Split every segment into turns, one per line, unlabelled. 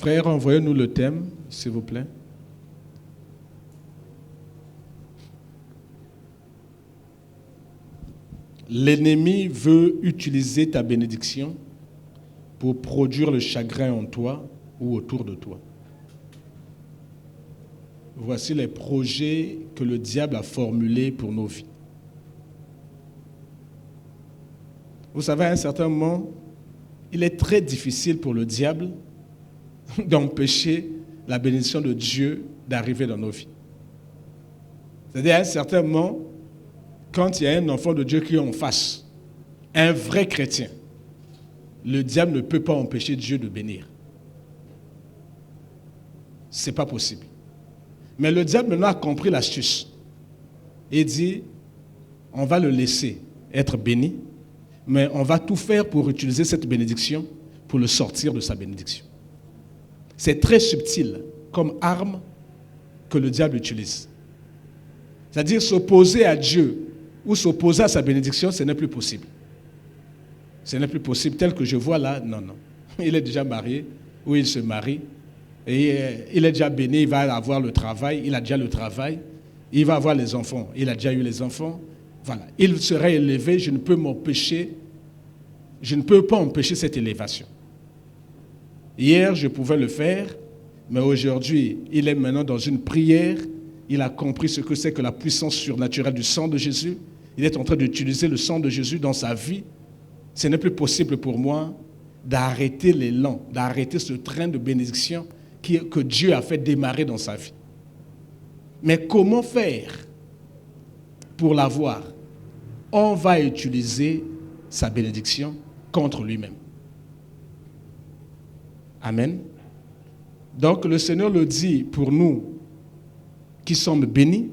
Frère, envoyez-nous le thème, s'il vous plaît. L'ennemi veut utiliser ta bénédiction pour produire le chagrin en toi ou autour de toi. Voici les projets que le diable a formulés pour nos vies. Vous savez, à un certain moment, il est très difficile pour le diable d'empêcher la bénédiction de Dieu d'arriver dans nos vies. C'est-à-dire, à un certain moment, quand il y a un enfant de Dieu qui est en face, un vrai chrétien, le diable ne peut pas empêcher Dieu de bénir. Ce n'est pas possible. Mais le diable maintenant a compris l'astuce et dit, on va le laisser être béni, mais on va tout faire pour utiliser cette bénédiction pour le sortir de sa bénédiction. C'est très subtil comme arme que le diable utilise. C'est-à-dire s'opposer à Dieu ou s'opposer à sa bénédiction, ce n'est plus possible. Ce n'est plus possible. Tel que je vois là, non. Il est déjà marié ou il se marie. Et il est déjà béni, il va avoir le travail, il a déjà le travail. Il va avoir les enfants, il a déjà eu les enfants. Voilà. Il serait élevé, je ne peux pas empêcher cette élévation. Hier, je pouvais le faire, mais aujourd'hui, il est maintenant dans une prière. Il a compris ce que c'est que la puissance surnaturelle du sang de Jésus. Il est en train d'utiliser le sang de Jésus dans sa vie. Ce n'est plus possible pour moi d'arrêter l'élan, d'arrêter ce train de bénédiction que Dieu a fait démarrer dans sa vie. Mais comment faire pour l'avoir? On va utiliser sa bénédiction contre lui-même. Amen. Donc le Seigneur le dit pour nous qui sommes bénis,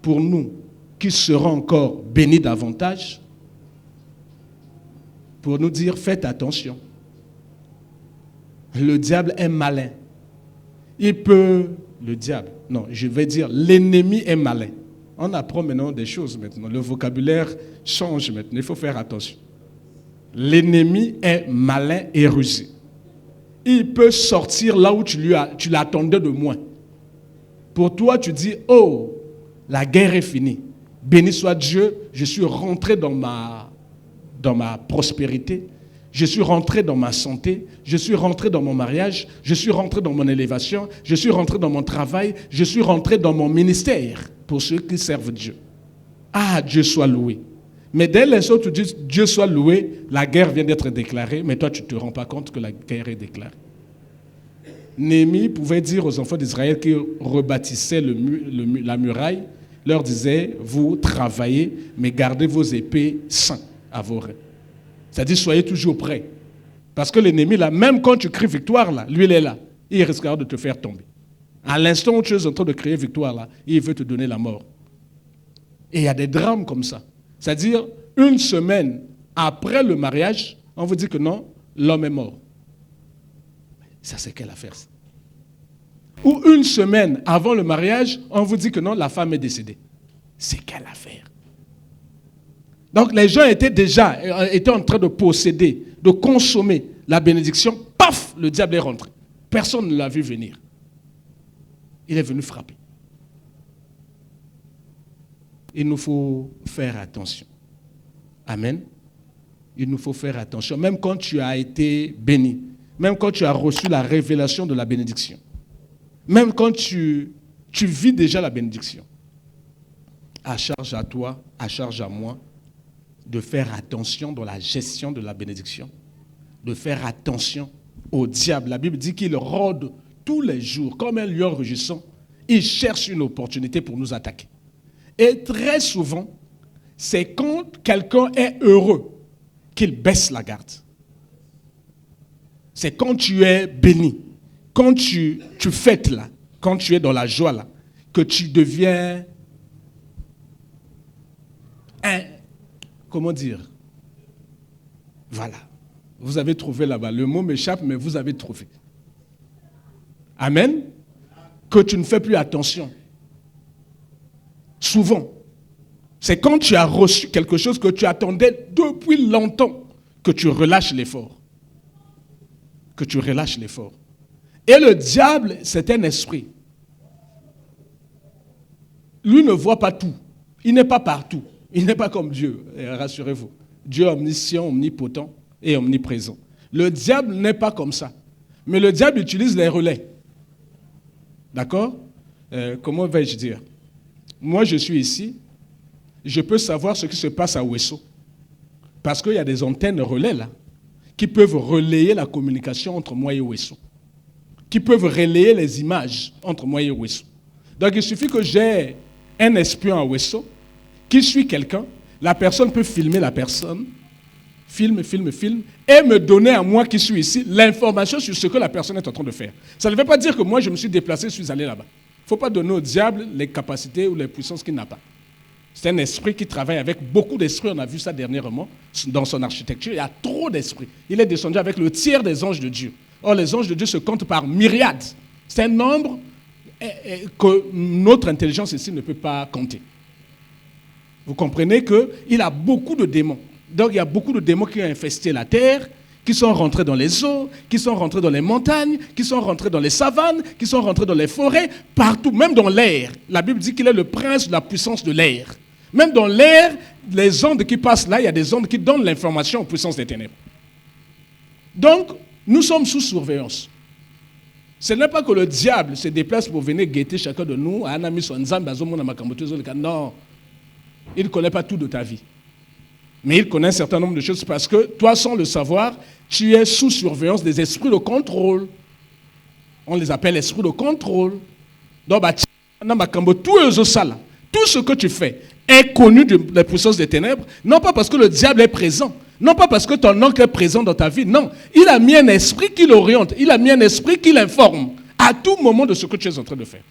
pour nous qui serons encore bénis davantage, pour nous dire faites attention. Le diable est malin. L'ennemi est malin. On apprend maintenant des choses maintenant. Le vocabulaire change maintenant. Il faut faire attention. L'ennemi est malin et rusé. Il peut sortir là où tu l'attendais de moins. Pour toi, tu dis, oh, la guerre est finie. Béni soit Dieu, je suis rentré dans ma prospérité. Je suis rentré dans ma santé, je suis rentré dans mon mariage, je suis rentré dans mon élévation, je suis rentré dans mon travail, je suis rentré dans mon ministère pour ceux qui servent Dieu. Ah, Dieu soit loué. Mais dès l'instant où tu dis Dieu soit loué, la guerre vient d'être déclarée, mais toi tu ne te rends pas compte que la guerre est déclarée. Néhémie pouvait dire aux enfants d'Israël qui rebâtissaient la muraille, leur disait, vous travaillez, mais gardez vos épées sains à vos reins. C'est-à-dire, soyez toujours prêts. Parce que l'ennemi, là, même quand tu cries victoire, là, lui, il est là. Il risquera de te faire tomber. À l'instant où tu es en train de crier victoire, là, il veut te donner la mort. Et il y a des drames comme ça. C'est-à-dire, une semaine après le mariage, on vous dit que non, l'homme est mort. Ça, c'est quelle affaire, ça? Ou une semaine avant le mariage, on vous dit que non, la femme est décédée. C'est quelle affaire? Donc les gens étaient en train de posséder, de consommer la bénédiction. Paf, le diable est rentré. Personne ne l'a vu venir. Il est venu frapper. Il nous faut faire attention. Amen. Il nous faut faire attention. Même quand tu as été béni, même quand tu as reçu la révélation de la bénédiction, même quand tu vis déjà la bénédiction, à charge à toi, à charge à moi, de faire attention dans la gestion de la bénédiction, de faire attention au diable. La Bible dit qu'il rôde tous les jours, comme un lion rugissant, il cherche une opportunité pour nous attaquer. Et très souvent, c'est quand quelqu'un est heureux qu'il baisse la garde. C'est quand tu es béni, quand tu fêtes là, quand tu es dans la joie là, que tu deviens comment dire? Voilà. Vous avez trouvé là-bas. Le mot m'échappe, mais vous avez trouvé. Amen. Que tu ne fais plus attention. Souvent. C'est quand tu as reçu quelque chose que tu attendais depuis longtemps que tu relâches l'effort. Que tu relâches l'effort. Et le diable, c'est un esprit. Lui ne voit pas tout. Il n'est pas partout. Il n'est pas comme Dieu, rassurez-vous. Dieu est omniscient, omnipotent et omniprésent. Le diable n'est pas comme ça. Mais le diable utilise les relais. D'accord? Comment vais-je dire? Moi, je suis ici. Je peux savoir ce qui se passe à Ouesso. Parce qu'il y a des antennes relais là, qui peuvent relayer la communication entre moi et Ouesso. Qui peuvent relayer les images entre moi et Ouesso. Donc il suffit que j'ai un espion à Ouesso qui suit quelqu'un, la personne peut filmer la personne, filme, et me donner à moi qui suis ici l'information sur ce que la personne est en train de faire. Ça ne veut pas dire que moi je me suis déplacé, je suis allé là-bas. Il ne faut pas donner au diable les capacités ou les puissances qu'il n'a pas. C'est un esprit qui travaille avec beaucoup d'esprits, on a vu ça dernièrement, dans son architecture, il y a trop d'esprits. Il est descendu avec le tiers des anges de Dieu. Or, les anges de Dieu se comptent par myriades. C'est un nombre que notre intelligence ici ne peut pas compter. Vous comprenez qu'il a beaucoup de démons. Donc, il y a beaucoup de démons qui ont infesté la terre, qui sont rentrés dans les eaux, qui sont rentrés dans les montagnes, qui sont rentrés dans les savanes, qui sont rentrés dans les forêts, partout, même dans l'air. La Bible dit qu'il est le prince de la puissance de l'air. Même dans l'air, les ondes qui passent là, il y a des ondes qui donnent l'information aux puissances des ténèbres. Donc, nous sommes sous surveillance. Ce n'est pas que le diable se déplace pour venir guetter chacun de nous. Non. Il ne connaît pas tout de ta vie. Mais il connaît un certain nombre de choses parce que toi, sans le savoir, tu es sous surveillance des esprits de contrôle. On les appelle esprits de contrôle. Donc, tout ce que tu fais est connu de la puissance des ténèbres, non pas parce que le diable est présent, non pas parce que ton oncle est présent dans ta vie, non. Il a mis un esprit qui l'oriente, il a mis un esprit qui l'informe à tout moment de ce que tu es en train de faire.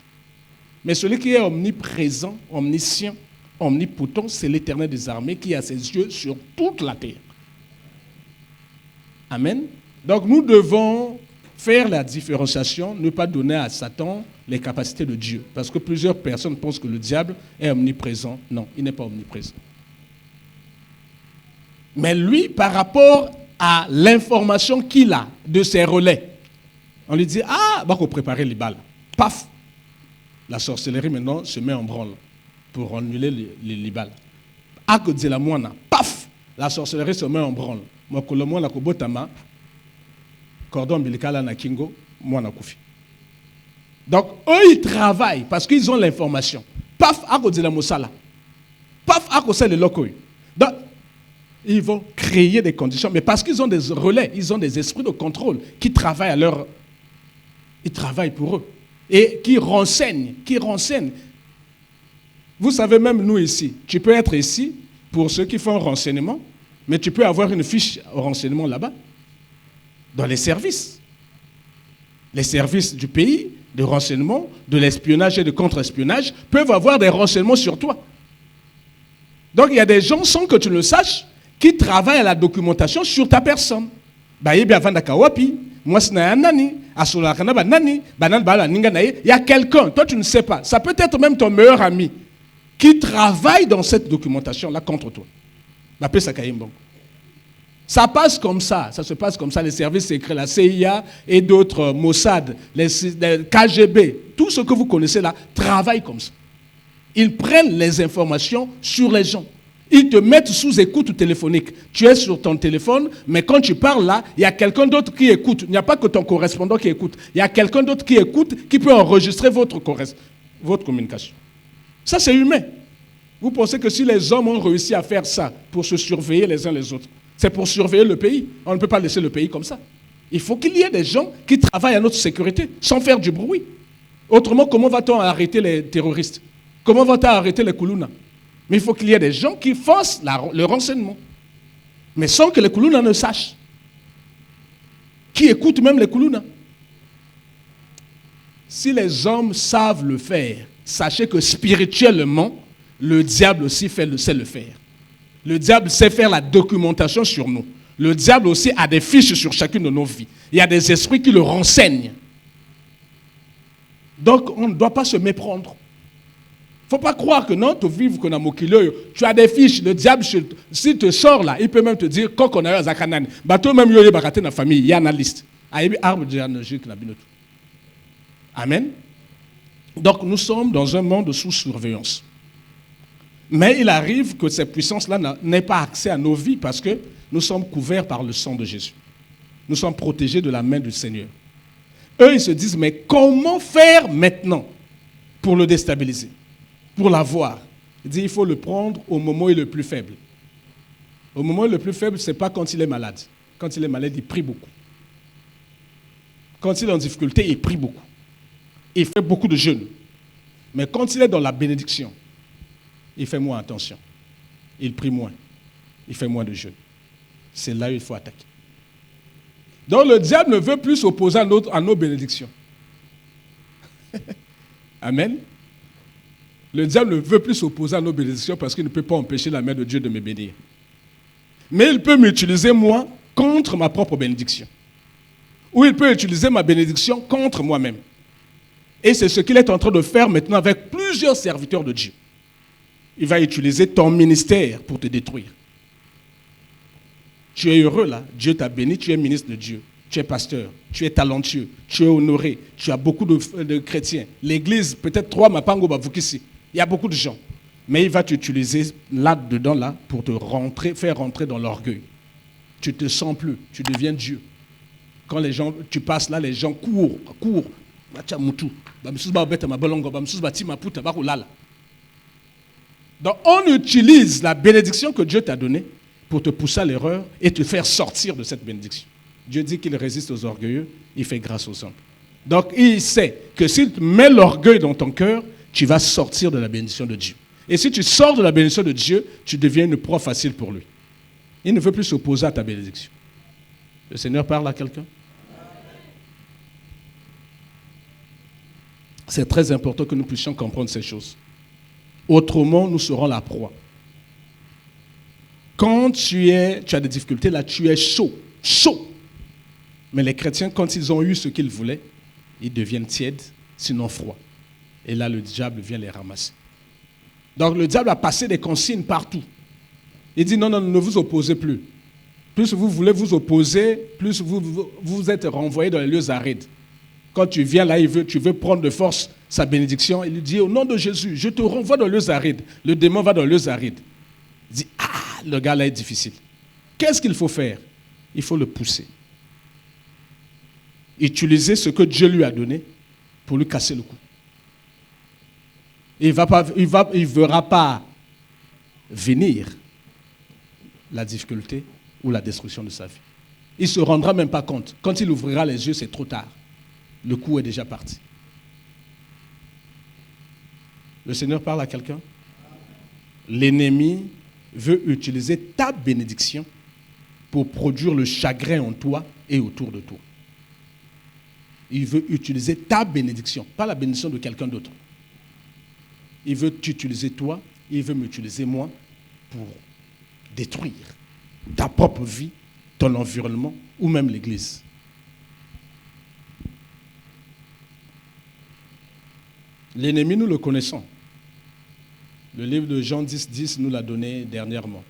Mais celui qui est omniprésent, omniscient, omnipotent, c'est l'Éternel des armées qui a ses yeux sur toute la terre. Amen. Donc nous devons faire la différenciation, ne pas donner à Satan les capacités de Dieu. Parce que plusieurs personnes pensent que le diable est omniprésent. Non, il n'est pas omniprésent. Mais lui, par rapport à l'information qu'il a de ses relais, on lui dit, ah, il faut préparer les balles. Paf! La sorcellerie maintenant se met en branle pour annuler les balles. Ah, que dit la moine, paf! La sorcellerie se met en branle. Moi, que le moine a kobotama, cordon ombilical na kingo, moi na koufi. Donc, eux, ils travaillent parce qu'ils ont l'information. Paf, à cause de la moussala. Paf, à cause de l'okoy. Donc, ils vont créer des conditions, mais parce qu'ils ont des relais, ils ont des esprits de contrôle qui travaillent à leur... Ils travaillent pour eux. Et qui renseignent. Vous savez, même nous ici, tu peux être ici pour ceux qui font un renseignement, mais tu peux avoir une fiche au renseignement là-bas, dans les services. Les services du pays, de renseignement, de l'espionnage et de contre-espionnage, peuvent avoir des renseignements sur toi. Donc il y a des gens, sans que tu le saches, qui travaillent à la documentation sur ta personne. Il y a quelqu'un, toi tu ne sais pas, ça peut être même ton meilleur ami, qui travaille dans cette documentation-là contre toi. Ça passe comme ça, ça se passe comme ça, les services secrets, la CIA et d'autres, Mossad, les KGB, tout ce que vous connaissez là, travaillent comme ça. Ils prennent les informations sur les gens. Ils te mettent sous écoute téléphonique. Tu es sur ton téléphone, mais quand tu parles là, il y a quelqu'un d'autre qui écoute. Il n'y a pas que ton correspondant qui écoute. Il y a quelqu'un d'autre qui écoute, qui peut enregistrer votre communication. Ça, c'est humain. Vous pensez que si les hommes ont réussi à faire ça pour se surveiller les uns les autres, c'est pour surveiller le pays. On ne peut pas laisser le pays comme ça. Il faut qu'il y ait des gens qui travaillent à notre sécurité, sans faire du bruit. Autrement, comment va-t-on arrêter les terroristes? Comment va-t-on arrêter les Koulouna? Mais il faut qu'il y ait des gens qui fassent le renseignement. Mais sans que les Koulouna ne sachent. Qui écoutent même les Koulouna. Si les hommes savent le faire, sachez que spirituellement, le diable aussi sait le faire. Le diable sait faire la documentation sur nous. Le diable aussi a des fiches sur chacune de nos vies. Il y a des esprits qui le renseignent. Donc, on ne doit pas se méprendre. Il ne faut pas croire que non, tu vives qu'on a moqué. Tu as des fiches. Le diable, s'il te sort là, il peut même te dire quand on a eu à Zakanan. Toi même, il y a une famille, il y a une liste. Il y a arbre généalogique. Amen. Donc nous sommes dans un monde sous surveillance. Mais il arrive que ces puissances-là n'aient pas accès à nos vies parce que nous sommes couverts par le sang de Jésus. Nous sommes protégés de la main du Seigneur. Eux, ils se disent, mais comment faire maintenant pour le déstabiliser, pour l'avoir? Il dit, il faut le prendre au moment où il est le plus faible. Au moment où il est le plus faible, ce n'est pas quand il est malade. Quand il est malade, il prie beaucoup. Quand il est en difficulté, il prie beaucoup. Il fait beaucoup de jeûnes. Mais quand il est dans la bénédiction, il fait moins attention. Il prie moins. Il fait moins de jeûnes. C'est là où il faut attaquer. Donc le diable ne veut plus s'opposer à nos bénédictions. Amen. Le diable ne veut plus s'opposer à nos bénédictions parce qu'il ne peut pas empêcher la main de Dieu de me bénir. Mais il peut m'utiliser moi contre ma propre bénédiction. Ou il peut utiliser ma bénédiction contre moi-même. Et c'est ce qu'il est en train de faire maintenant avec plusieurs serviteurs de Dieu. Il va utiliser ton ministère pour te détruire. Tu es heureux là, Dieu t'a béni, tu es ministre de Dieu, tu es pasteur, tu es talentueux, tu es honoré, tu as beaucoup de chrétiens. L'église, peut-être 3 Mapango Bavukisi, il y a beaucoup de gens. Mais il va t'utiliser là-dedans là pour te faire rentrer dans l'orgueil. Tu ne te sens plus, tu deviens Dieu. Quand les gens, tu passes là, les gens courent. Donc on utilise la bénédiction que Dieu t'a donnée pour te pousser à l'erreur et te faire sortir de cette bénédiction. Dieu dit qu'il résiste aux orgueilleux, il fait grâce aux humbles. Donc il sait que s'il met l'orgueil dans ton cœur, tu vas sortir de la bénédiction de Dieu. Et si tu sors de la bénédiction de Dieu, tu deviens une proie facile pour lui. Il ne veut plus s'opposer à ta bénédiction. Le Seigneur parle à quelqu'un? C'est très important que nous puissions comprendre ces choses. Autrement, nous serons la proie. Quand tu as des difficultés, là, tu es chaud. Mais les chrétiens, quand ils ont eu ce qu'ils voulaient, ils deviennent tièdes, sinon froids. Et là, le diable vient les ramasser. Donc, le diable a passé des consignes partout. Il dit, non, ne vous opposez plus. Plus vous voulez vous opposer, plus vous êtes renvoyé dans les lieux arides. Quand tu viens là, tu veux prendre de force sa bénédiction, il lui dit, au nom de Jésus, je te renvoie dans les lieux arides. Le démon va dans les lieux arides. Il dit, le gars là est difficile. Qu'est-ce qu'il faut faire? Il faut le pousser. Utiliser ce que Dieu lui a donné pour lui casser le cou. Il ne verra pas venir la difficulté ou la destruction de sa vie. Il ne se rendra même pas compte. Quand il ouvrira les yeux, c'est trop tard. Le coup est déjà parti. Le Seigneur parle à quelqu'un? L'ennemi veut utiliser ta bénédiction pour produire le chagrin en toi et autour de toi. Il veut utiliser ta bénédiction, pas la bénédiction de quelqu'un d'autre. Il veut t'utiliser toi, il veut m'utiliser moi pour détruire ta propre vie, ton environnement ou même l'Église. L'ennemi, nous le connaissons. Le livre de Jean 10 nous l'a donné dernièrement.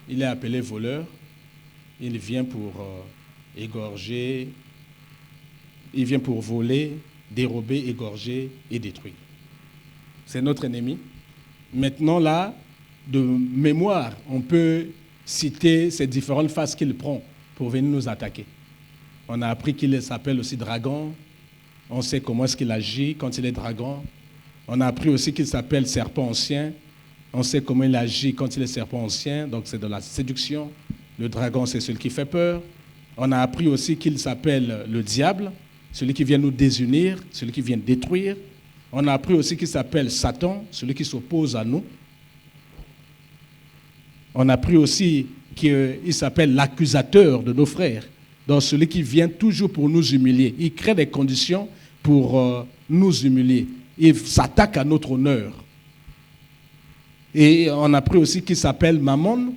Il est appelé voleur. Il vient pour égorger. Il vient pour voler, dérober, égorger et détruire. C'est notre ennemi. Maintenant, là, de mémoire, on peut citer ces différentes phases qu'il prend pour venir nous attaquer. On a appris qu'il s'appelle aussi dragon. On sait comment est-ce qu'il agit quand il est dragon. On a appris aussi qu'il s'appelle serpent ancien. On sait comment il agit quand il est serpent ancien. Donc c'est de la séduction. Le dragon, c'est celui qui fait peur. On a appris aussi qu'il s'appelle le diable, celui qui vient nous désunir, celui qui vient détruire. On a appris aussi qu'il s'appelle Satan, celui qui s'oppose à nous. On a appris aussi qu'il s'appelle l'accusateur de nos frères. Donc celui qui vient toujours pour nous humilier. Il crée des conditions pour nous humilier. Il s'attaque à notre honneur. Et on a appris aussi qu'il s'appelle Mammon.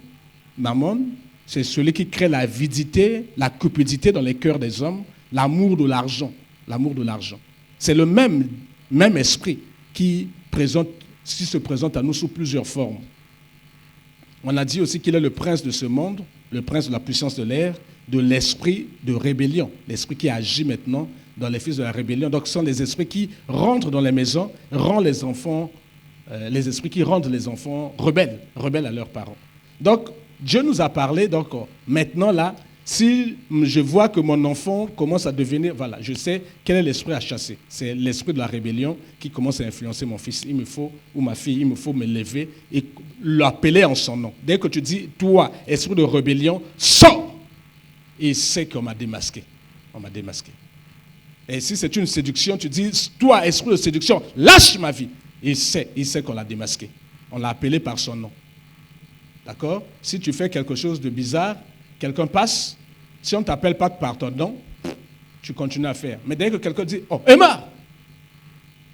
Mammon, c'est celui qui crée l'avidité, la cupidité dans les cœurs des hommes, l'amour de l'argent. L'amour de l'argent. C'est le même esprit qui se présente à nous sous plusieurs formes. On a dit aussi qu'il est le prince de ce monde, le prince de la puissance de l'air, de l'esprit de rébellion, l'esprit qui agit maintenant dans les fils de la rébellion. Donc, ce sont les esprits qui rentrent dans les maisons, rendent les enfants, les esprits qui rendent les enfants rebelles à leurs parents. Donc, Dieu nous a parlé, donc maintenant là, si je vois que mon enfant commence à devenir, voilà, je sais quel est l'esprit à chasser. C'est l'esprit de la rébellion qui commence à influencer mon fils. Il me faut, ou ma fille, il me faut me lever et l'appeler en son nom. Dès que tu dis, toi, esprit de rébellion, sors! Il sait qu'on m'a démasqué. On m'a démasqué. Et si c'est une séduction, tu dis, toi, esprit de séduction, lâche ma vie. Il sait qu'on l'a démasqué. On l'a appelé par son nom. D'accord? Si tu fais quelque chose de bizarre, quelqu'un passe, si on ne t'appelle pas par ton nom, tu continues à faire. Mais dès que quelqu'un dit, oh, Emma,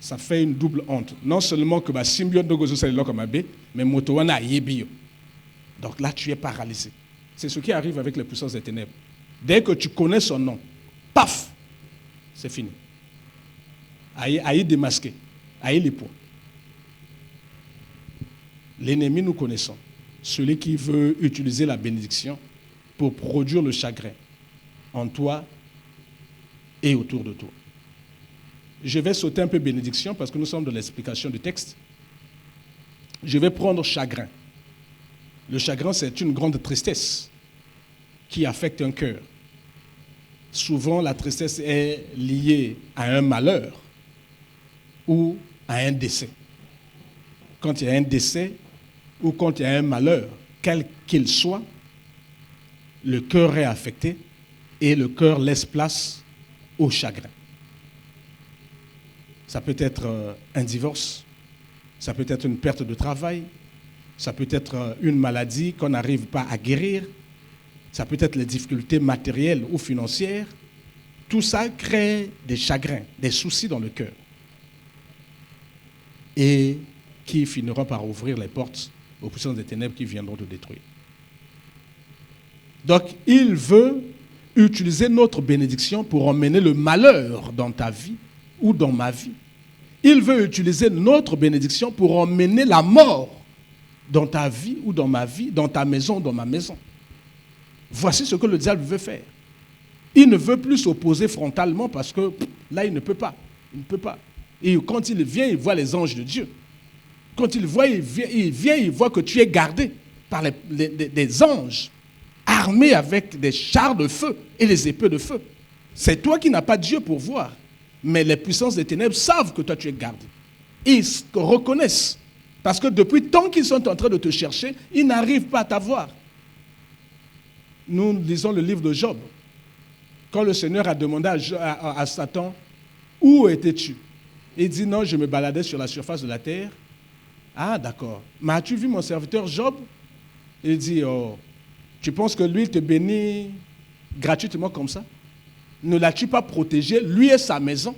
ça fait une double honte. Non seulement que ma symbiote de gozo c'est là comme abbé, mais motowana yebio. Donc là, tu es paralysé. C'est ce qui arrive avec les puissances des ténèbres. Dès que tu connais son nom, paf, c'est fini. Aïe démasqué, aïe les points. L'ennemi, nous connaissons. Celui qui veut utiliser la bénédiction pour produire le chagrin en toi et autour de toi. Je vais sauter un peu bénédiction parce que nous sommes dans l'explication du texte. Je vais prendre chagrin. Le chagrin, c'est une grande tristesse qui affecte un cœur. Souvent, la tristesse est liée à un malheur ou à un décès. Quand il y a un décès ou quand il y a un malheur, quel qu'il soit, le cœur est affecté et le cœur laisse place au chagrin. Ça peut être un divorce, ça peut être une perte de travail, ça peut être une maladie qu'on n'arrive pas à guérir, ça peut être les difficultés matérielles ou financières. Tout ça crée des chagrins, des soucis dans le cœur et qui finiront par ouvrir les portes aux puissances des ténèbres qui viendront te détruire. Donc, il veut utiliser notre bénédiction pour emmener le malheur dans ta vie ou dans ma vie. Il veut utiliser notre bénédiction pour emmener la mort dans ta vie ou dans ma vie, dans ta maison ou dans ma maison. Voici ce que le diable veut faire. Il ne veut plus s'opposer frontalement parce que là, il ne peut pas. Il ne peut pas. Et quand il vient, il voit les anges de Dieu. Quand il vient, il voit que tu es gardé par des anges armés avec des chars de feu et les épées de feu. C'est toi qui n'as pas Dieu pour voir. Mais les puissances des ténèbres savent que toi tu es gardé. Ils te reconnaissent. Parce que depuis tant qu'ils sont en train de te chercher, ils n'arrivent pas à t'avoir. Nous lisons le livre de Job. Quand le Seigneur a demandé à Satan, où étais-tu? Il dit, non, je me baladais sur la surface de la terre. Ah, d'accord. Mais as-tu vu mon serviteur Job? Il dit, oh, tu penses que lui, il te bénit gratuitement comme ça? Ne l'as-tu pas protégé, lui et sa maison?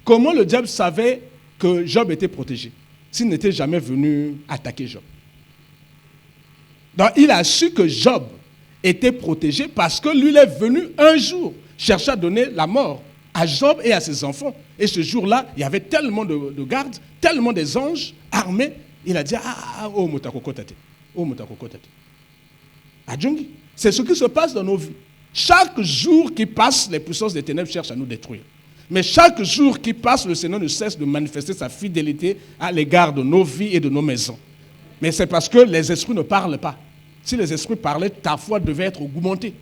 Comment le diable savait que Job était protégé s'il n'était jamais venu attaquer Job? Donc, il a su que Job était protégé parce que lui, il est venu un jour chercher à donner la mort à Job et à ses enfants. Et ce jour-là, il y avait tellement de gardes, tellement des anges armés. Il a dit, oh, motakoko tate. Oh, motakoko tate. Adjungi. C'est ce qui se passe dans nos vies. Chaque jour qui passe, les puissances des ténèbres cherchent à nous détruire. Mais chaque jour qui passe, le Seigneur ne cesse de manifester sa fidélité à l'égard de nos vies et de nos maisons. Mais c'est parce que les esprits ne parlent pas. Si les esprits parlaient, ta foi devait être augmentée.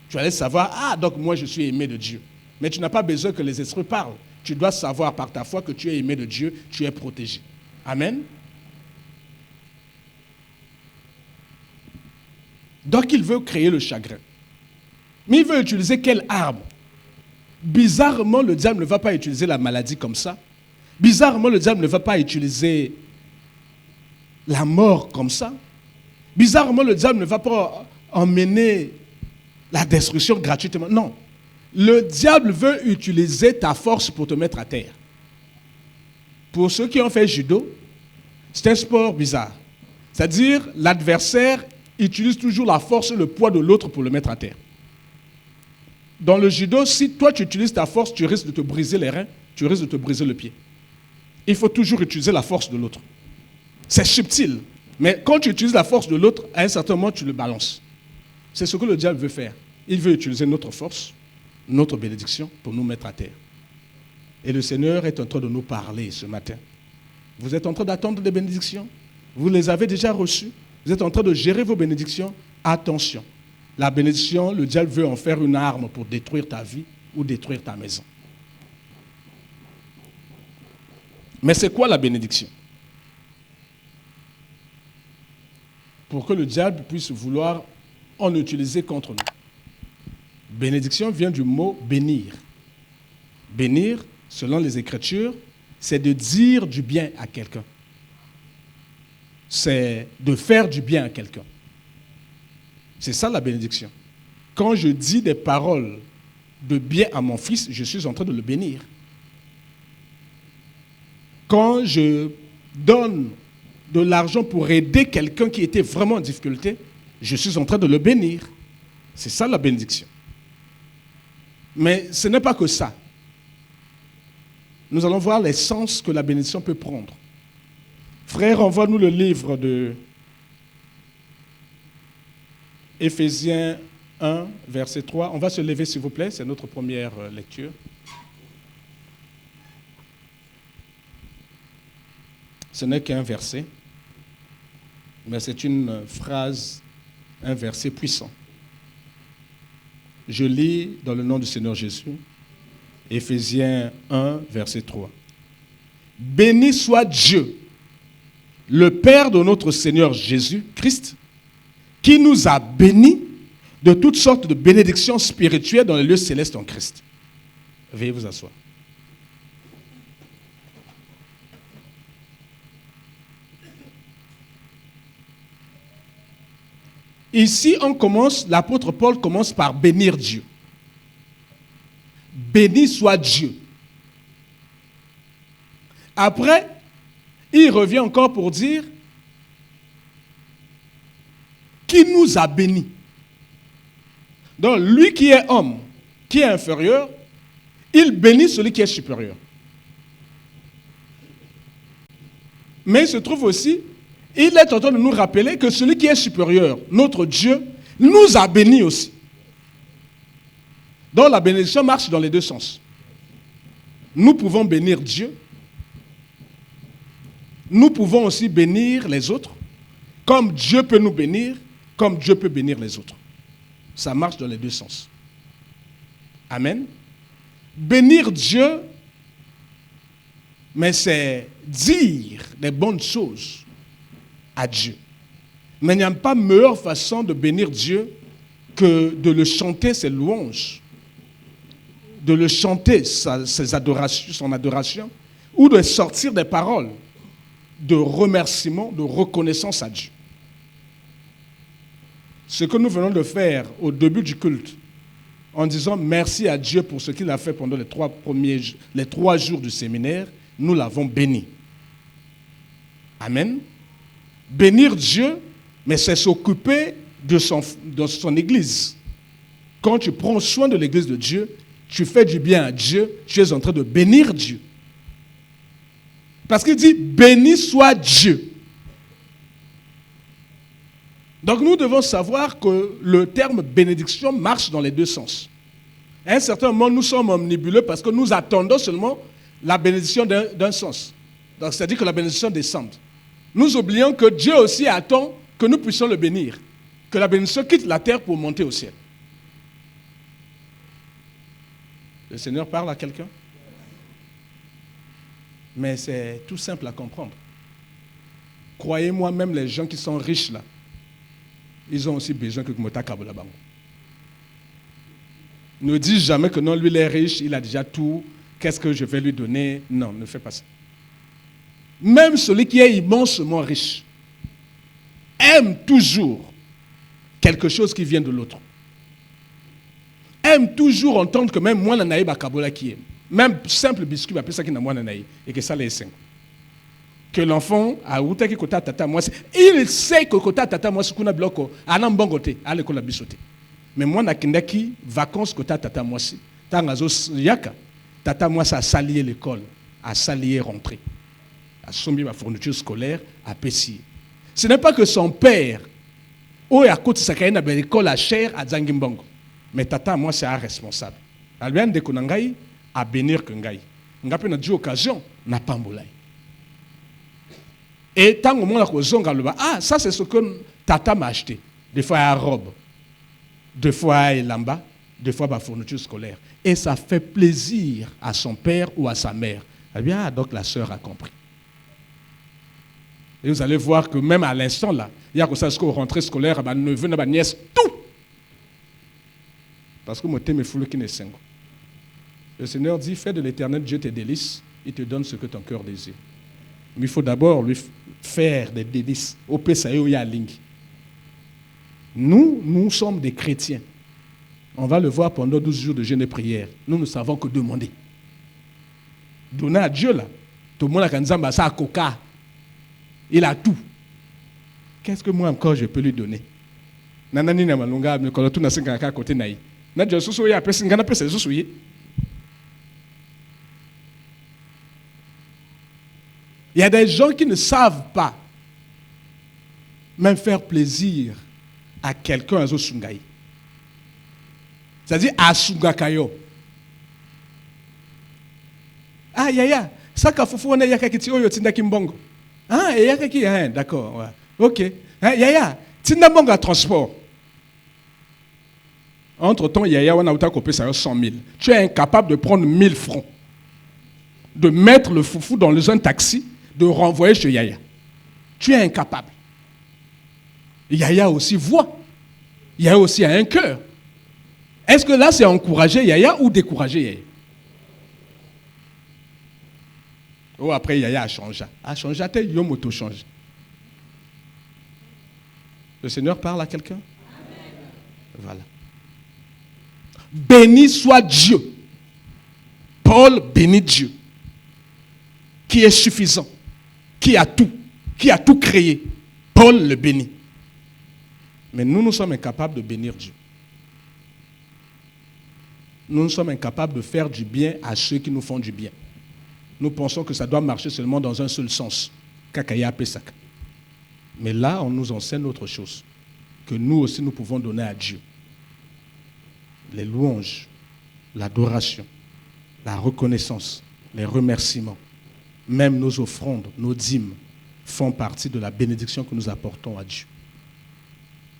Tu allais savoir, donc moi je suis aimé de Dieu. Mais tu n'as pas besoin que les esprits parlent. Tu dois savoir par ta foi que tu es aimé de Dieu, tu es protégé. Amen. Donc il veut créer le chagrin. Mais il veut utiliser quelle arme? Bizarrement, le diable ne va pas utiliser la maladie comme ça. Bizarrement, le diable ne va pas utiliser la mort comme ça. Bizarrement, le diable ne va pas emmener la destruction gratuitement. Non. Le diable veut utiliser ta force pour te mettre à terre. Pour ceux qui ont fait judo, c'est un sport bizarre. C'est-à-dire, l'adversaire utilise toujours la force et le poids de l'autre pour le mettre à terre. Dans le judo, si toi tu utilises ta force, tu risques de te briser les reins, tu risques de te briser le pied. Il faut toujours utiliser la force de l'autre. C'est subtil. Mais quand tu utilises la force de l'autre, à un certain moment, tu le balances. C'est ce que le diable veut faire. Il veut utiliser notre force, notre bénédiction pour nous mettre à terre. Et le Seigneur est en train de nous parler ce matin. Vous êtes en train d'attendre des bénédictions? Vous les avez déjà reçues? Vous êtes en train de gérer vos bénédictions? Attention. La bénédiction, le diable veut en faire une arme pour détruire ta vie ou détruire ta maison. Mais c'est quoi la bénédiction? Pour que le diable puisse vouloir en utiliser contre nous. Bénédiction vient du mot bénir. Bénir, selon les Écritures, c'est de dire du bien à quelqu'un. C'est de faire du bien à quelqu'un. C'est ça la bénédiction. Quand je dis des paroles de bien à mon fils, je suis en train de le bénir. Quand je donne de l'argent pour aider quelqu'un qui était vraiment en difficulté, je suis en train de le bénir. C'est ça la bénédiction. Mais ce n'est pas que ça. Nous allons voir les sens que la bénédiction peut prendre. Frère, envoie-nous le livre de Éphésiens 1, verset 3. On va se lever, s'il vous plaît. C'est notre première lecture. Ce n'est qu'un verset, mais c'est une phrase, un verset puissant. Je lis dans le nom du Seigneur Jésus, Éphésiens 1, verset 3. Béni soit Dieu, le Père de notre Seigneur Jésus-Christ, qui nous a bénis de toutes sortes de bénédictions spirituelles dans les lieux célestes en Christ. Veuillez vous asseoir. Ici, l'apôtre Paul commence par bénir Dieu. Béni soit Dieu. Après, il revient encore pour dire qui nous a bénis. Donc, lui qui est homme, qui est inférieur, il bénit celui qui est supérieur. Mais il se trouve aussi, il est en train de nous rappeler que celui qui est supérieur, notre Dieu, nous a bénis aussi. Donc la bénédiction marche dans les deux sens. Nous pouvons bénir Dieu. Nous pouvons aussi bénir les autres. Comme Dieu peut nous bénir, comme Dieu peut bénir les autres. Ça marche dans les deux sens. Amen. Bénir Dieu, mais c'est dire des bonnes choses à Dieu. Mais il n'y a pas meilleure façon de bénir Dieu que de le chanter ses louanges, de le chanter ses adorations, son adoration, ou de sortir des paroles de remerciement, de reconnaissance à Dieu. Ce que nous venons de faire au début du culte, en disant merci à Dieu pour ce qu'il a fait pendant les 3 jours du séminaire, nous l'avons béni. Amen. Bénir Dieu, mais c'est s'occuper de son église. Quand tu prends soin de l'église de Dieu, tu fais du bien à Dieu, tu es en train de bénir Dieu. Parce qu'il dit, béni soit Dieu. Donc nous devons savoir que le terme bénédiction marche dans les deux sens. À un certain moment, nous sommes omnibuleux parce que nous attendons seulement la bénédiction d'un sens. Donc c'est-à-dire que la bénédiction descende. Nous oublions que Dieu aussi attend que nous puissions le bénir. Que la bénédiction quitte la terre pour monter au ciel. Le Seigneur parle à quelqu'un? Mais c'est tout simple à comprendre. Croyez-moi, même les gens qui sont riches là, ils ont aussi besoin que Mota Kabola Bango. Ne dis jamais que non, lui il est riche, il a déjà tout, qu'est-ce que je vais lui donner? Non, ne fais pas ça. Même celui qui est immensement riche aime toujours quelque chose qui vient de l'autre. Aime toujours entendre que même moi, nanaï bakabola qui aime. Même simple biscuit, appelle ça qui n'a moi nanaï. Et que ça les 5. Que l'enfant a outaki kota tata moi. Il sait que kota tata moi, ce qu'on a bloqué, anam bongote, à l'école a bisoté. Mais moi, nakindaki vacances kota tata moi si. Tangazos yaka. Tata moi, ça a salié l'école, a salié rentrer. A sombi ma fourniture scolaire, a pessier. Ce n'est pas que son père, ou à côté de sa carrière, l'école à cher à Zangimbongo. Mais tata, moi, c'est un responsable. Albian de Konangai à bénir Kengai. Ngape na dit occasion n'a pas mboulay. Et tant au moment où zonga le ah ça c'est ce que tata m'a acheté. Des fois à robe, des fois à lamba, des fois à fourniture scolaire. Et ça fait plaisir à son père ou à sa mère. Eh bien, donc la sœur a compris. Et vous allez voir que même à l'instant là, il y a comme ça, jusqu'au rentrée scolaire, ma neveu, ma nièce, tout. Parce que mon thème est fou qui n'est single. Le Seigneur dit, fais de l'Éternel Dieu tes délices, il te donne ce que ton cœur désire. Mais il faut d'abord lui faire des délices. Au Pesaïo, il y a Lingi. Nous sommes des chrétiens. On va le voir pendant 12 jours de jeûne et prière. Nous ne savons que demander. Donner à Dieu là. Tout le monde a dit, ça a coca. Il a tout. Qu'est-ce que moi encore je peux lui donner? Nanani na malunga me kolo tu na singa ka côté naï. Na Dieu soso ya pesi ngana pesi soso yi. Il y a des gens qui ne savent pas même faire plaisir à quelqu'un à Zosungaï. C'est-à-dire à Sungakayo. Ah, yaya, ça qu'a foufou on a yaka kiti oyo tinda kimbongo. Ah, yaka ki, d'accord, ouais. Ok. Yaya, tinda mbongo à transport. Entre-temps, yaya, on a coupé ça 100 000. Tu es incapable de prendre 1000 francs, de mettre le foufou dans un taxi, de renvoyer chez yaya. Tu es incapable. Yaya aussi voit. Yaya aussi a un cœur. Est-ce que là, c'est encourager Yaya ou décourager Yaya? Oh, après, Yaya a changé. A changé, Yom auto change. Le Seigneur parle à quelqu'un? Voilà. Béni soit Dieu. Paul bénit Dieu, qui est suffisant, qui a tout créé. Paul le bénit. Mais nous sommes incapables de bénir Dieu. Nous sommes incapables de faire du bien à ceux qui nous font du bien. Nous pensons que ça doit marcher seulement dans un seul sens. Kakaya Pesaka. Mais là, on nous enseigne autre chose. Que nous aussi, nous pouvons donner à Dieu. Les louanges, l'adoration, la reconnaissance, les remerciements, même nos offrandes, nos dîmes, font partie de la bénédiction que nous apportons à Dieu.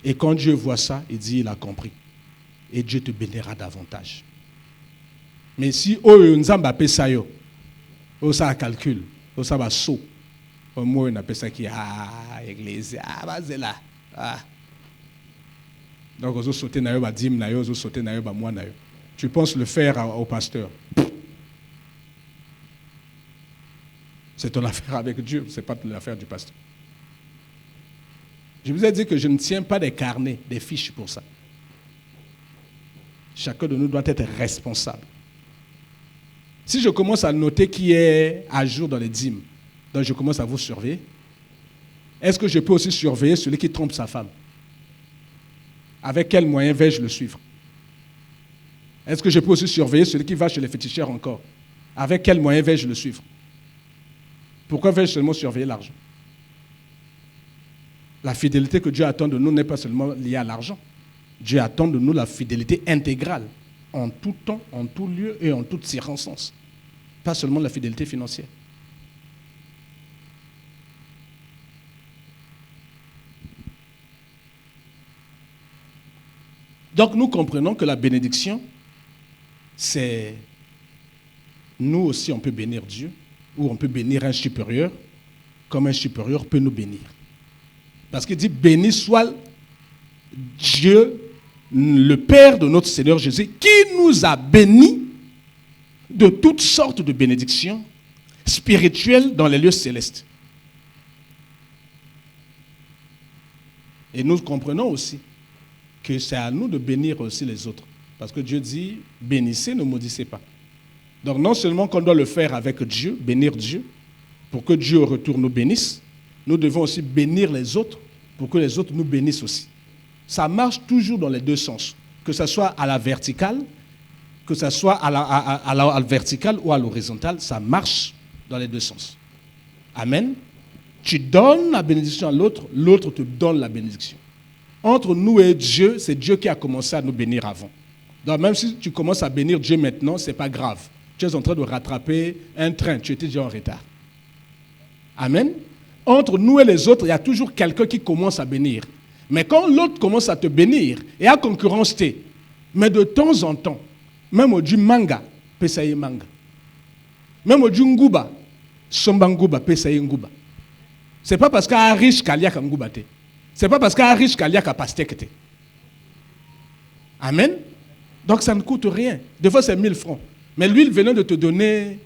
Et quand Dieu voit ça, il dit, il a compris. Et Dieu te bénira davantage. Mais si nous avons ça, ça calcule, ça va saut. Au moins, on appelle ça qui l'église, vas-y là. Donc, on sauter na yo ba dim na yo, on sauter na yo ba moi na yo. Tu penses le faire au pasteur? C'est ton affaire avec Dieu, c'est pas l'affaire du pasteur. Je vous ai dit que je ne tiens pas des carnets, des fiches pour ça. Chacun de nous doit être responsable. Si je commence à noter qui est à jour dans les dîmes, donc je commence à vous surveiller, est-ce que je peux aussi surveiller celui qui trompe sa femme? Avec quel moyen vais-je le suivre? Est-ce que je peux aussi surveiller celui qui va chez les féticheurs encore? Avec quel moyen vais-je le suivre? Pourquoi vais-je seulement surveiller l'argent? La fidélité que Dieu attend de nous n'est pas seulement liée à l'argent. Dieu attend de nous la fidélité intégrale, en tout temps, en tout lieu et en toutes circonstances. Pas seulement la fidélité financière. Donc nous comprenons que la bénédiction, c'est nous aussi on peut bénir Dieu, ou on peut bénir un supérieur, comme un supérieur peut nous bénir. Parce qu'il dit, béni soit Dieu, le Père de notre Seigneur Jésus, qui nous a bénis de toutes sortes de bénédictions spirituelles dans les lieux célestes. Et nous comprenons aussi que c'est à nous de bénir aussi les autres. Parce que Dieu dit, bénissez, ne maudissez pas. Donc non seulement qu'on doit le faire avec Dieu, bénir Dieu, pour que Dieu au retour nous bénisse, nous devons aussi bénir les autres pour que les autres nous bénissent aussi. Ça marche toujours dans les deux sens, que ce soit à la verticale, que ce soit à la verticale ou à l'horizontale, ça marche dans les deux sens. Amen. Tu donnes la bénédiction à l'autre, l'autre te donne la bénédiction. Entre nous et Dieu, c'est Dieu qui a commencé à nous bénir avant. Donc même si tu commences à bénir Dieu maintenant, ce n'est pas grave. Tu es en train de rattraper un train, tu étais déjà en retard. Amen. Entre nous et les autres, il y a toujours quelqu'un qui commence à bénir. Mais quand l'autre commence à te bénir, et à concurrence, mais de temps en temps, même au du manga, pesaye manga. Même au du nguba, somba nguba, pesaye nguba. C'est pas parce qu'il y a un riche qu'il y a un nguba. C'est pas parce qu'il y a un riche qu'il y a un pastèque. Amen. Donc ça ne coûte rien. Des fois c'est 1000 francs. Mais l'huile venant de te donner,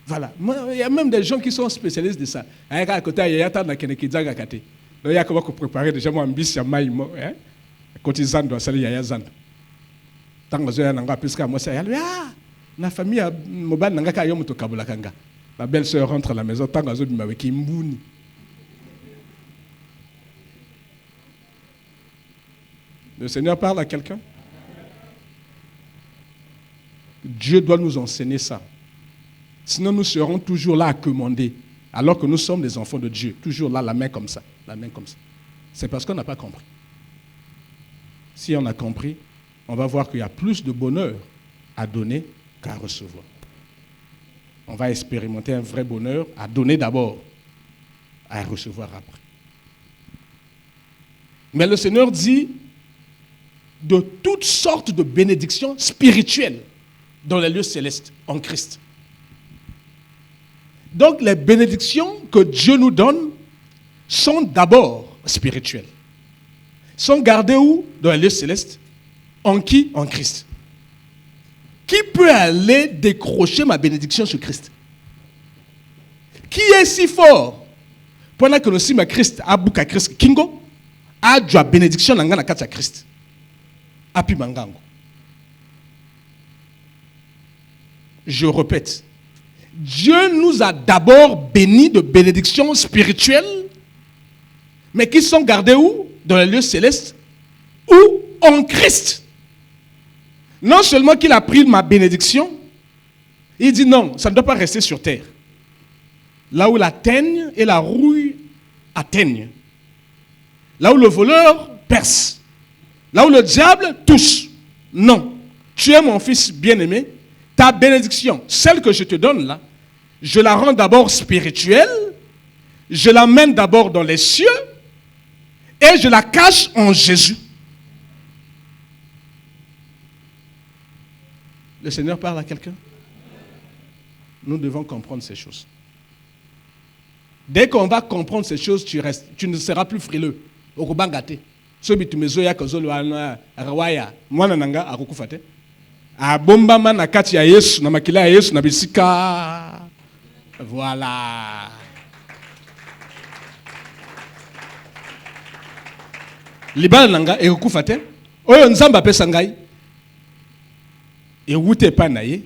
voilà. Il y a même des gens qui sont spécialistes de ça. À côté, il y a un Kenekizaga Kate. Donc il y a comment préparer déjà moi un bis à maïmo. Quand ils zandent, il y a zand. Tant que j'ai un engagement plus qu'à moi, c'est la famille a mobile n'a qu'à yom to kabulakanga. La belle-sœur rentre à la maison, tant que j'ai dit avec Imbouni. Le Seigneur parle à quelqu'un. Dieu doit nous enseigner ça. Sinon, nous serons toujours là à commander, alors que nous sommes des enfants de Dieu. Toujours là, la main comme ça. La main comme ça. C'est parce qu'on n'a pas compris. Si on a compris, on va voir qu'il y a plus de bonheur à donner qu'à recevoir. On va expérimenter un vrai bonheur à donner d'abord, à recevoir après. Mais le Seigneur dit de toutes sortes de bénédictions spirituelles dans les lieux célestes en Christ. Donc les bénédictions que Dieu nous donne sont d'abord spirituelles. Sont gardées où? Dans les lieux célestes. En qui? En Christ. Qui peut aller décrocher ma bénédiction sur Christ? Qui est si fort? Pendant que nous sommes à Christ, à Bouka Christ, Kingo, a de la bénédiction dans la carte à Christ. Api Mangango. Je répète, Dieu nous a d'abord bénis de bénédictions spirituelles, mais qui sont gardées où? Dans les lieux célestes ou en Christ. Non seulement qu'il a pris ma bénédiction, il dit non, ça ne doit pas rester sur terre. Là où la teigne et la rouille atteignent. Là où le voleur perce. Là où le diable touche. Non. Tu es mon fils bien-aimé. Ta bénédiction, celle que je te donne là, je la rends d'abord spirituelle. Je l'amène d'abord dans les cieux. Et je la cache en Jésus. Le Seigneur parle à quelqu'un? Nous devons comprendre ces choses. Dès qu'on va comprendre ces choses, tu ne seras plus frileux. Okubangate. Sobi tumezo ya kozolo ana rawaya. Mwana nanga akukufate. Abomba mana kati ya Yesu na makila ya Yesu na bisika. Voilà. Libala nanga ekukufate. Oyo nzamba pesa ngai. Ewute pa na ye.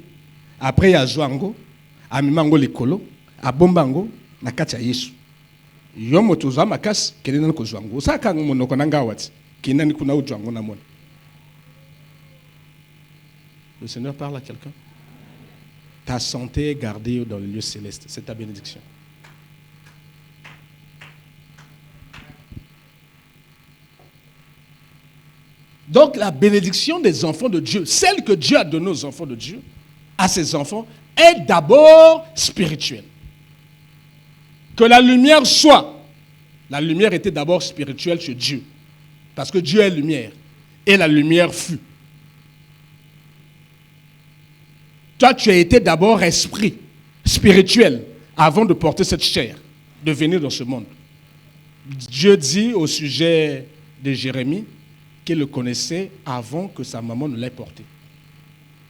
Après ya zwango, amimango likolo, abombango na kati ya Yesu. Yomo toza makasi kenena ko zwango. Saka monoko nanga wati. Kinani kuna ujwango na mona. Le Seigneur parle à quelqu'un. Ta santé est gardée dans le lieu céleste. C'est ta bénédiction. Donc la bénédiction des enfants de Dieu, celle que Dieu a donnée aux enfants de Dieu, à ses enfants, est d'abord spirituelle. Que la lumière soit. La lumière était d'abord spirituelle chez Dieu. Parce que Dieu est lumière. Et la lumière fut. Toi, tu as été d'abord esprit spirituel avant de porter cette chair, de venir dans ce monde. Dieu dit au sujet de Jérémie qu'il le connaissait avant que sa maman ne l'ait porté.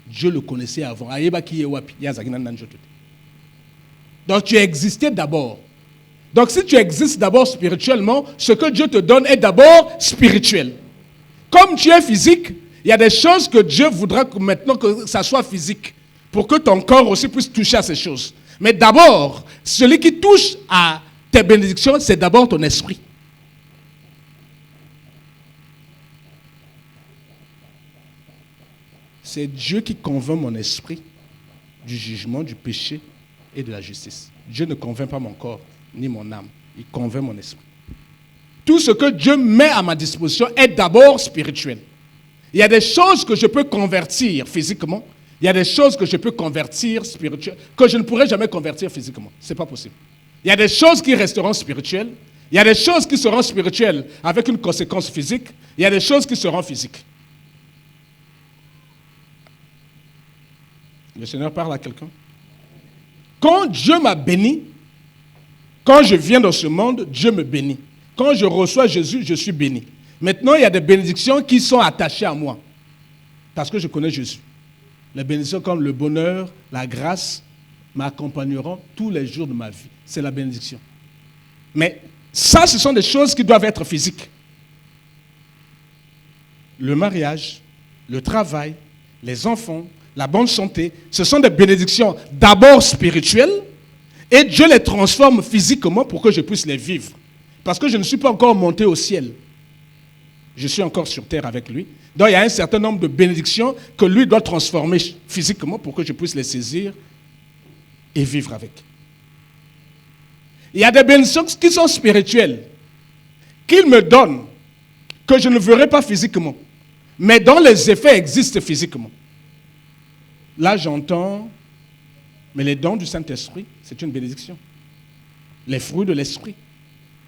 Dieu le connaissait avant. Donc tu existais d'abord. Donc si tu existes d'abord spirituellement, ce que Dieu te donne est d'abord spirituel. Comme tu es physique, il y a des choses que Dieu voudra que maintenant que ça soit physique, pour que ton corps aussi puisse toucher à ces choses. Mais d'abord, celui qui touche à tes bénédictions, c'est d'abord ton esprit. C'est Dieu qui convainc mon esprit du jugement, du péché et de la justice. Dieu ne convainc pas mon corps, ni mon âme. Il convainc mon esprit. Tout ce que Dieu met à ma disposition est d'abord spirituel. Il y a des choses que je peux convertir physiquement. Il y a des choses que je peux convertir spirituellement, que je ne pourrai jamais convertir physiquement. Ce n'est pas possible. Il y a des choses qui resteront spirituelles. Il y a des choses qui seront spirituelles avec une conséquence physique. Il y a des choses qui seront physiques. Le Seigneur parle à quelqu'un. Quand Dieu m'a béni, quand je viens dans ce monde, Dieu me bénit. Quand je reçois Jésus, je suis béni. Maintenant, il y a des bénédictions qui sont attachées à moi. Parce que je connais Jésus. Les bénédictions comme le bonheur, la grâce m'accompagneront tous les jours de ma vie. C'est la bénédiction. Mais ça, ce sont des choses qui doivent être physiques. Le mariage, le travail, les enfants, la bonne santé, ce sont des bénédictions d'abord spirituelles et Dieu les transforme physiquement pour que je puisse les vivre. Parce que je ne suis pas encore monté au ciel. Je suis encore sur terre avec lui. Donc il y a un certain nombre de bénédictions que lui doit transformer physiquement pour que je puisse les saisir et vivre avec. Il y a des bénédictions qui sont spirituelles, qu'il me donne, que je ne verrai pas physiquement, mais dont les effets existent physiquement. Là j'entends, mais les dons du Saint-Esprit, c'est une bénédiction. Les fruits de l'Esprit,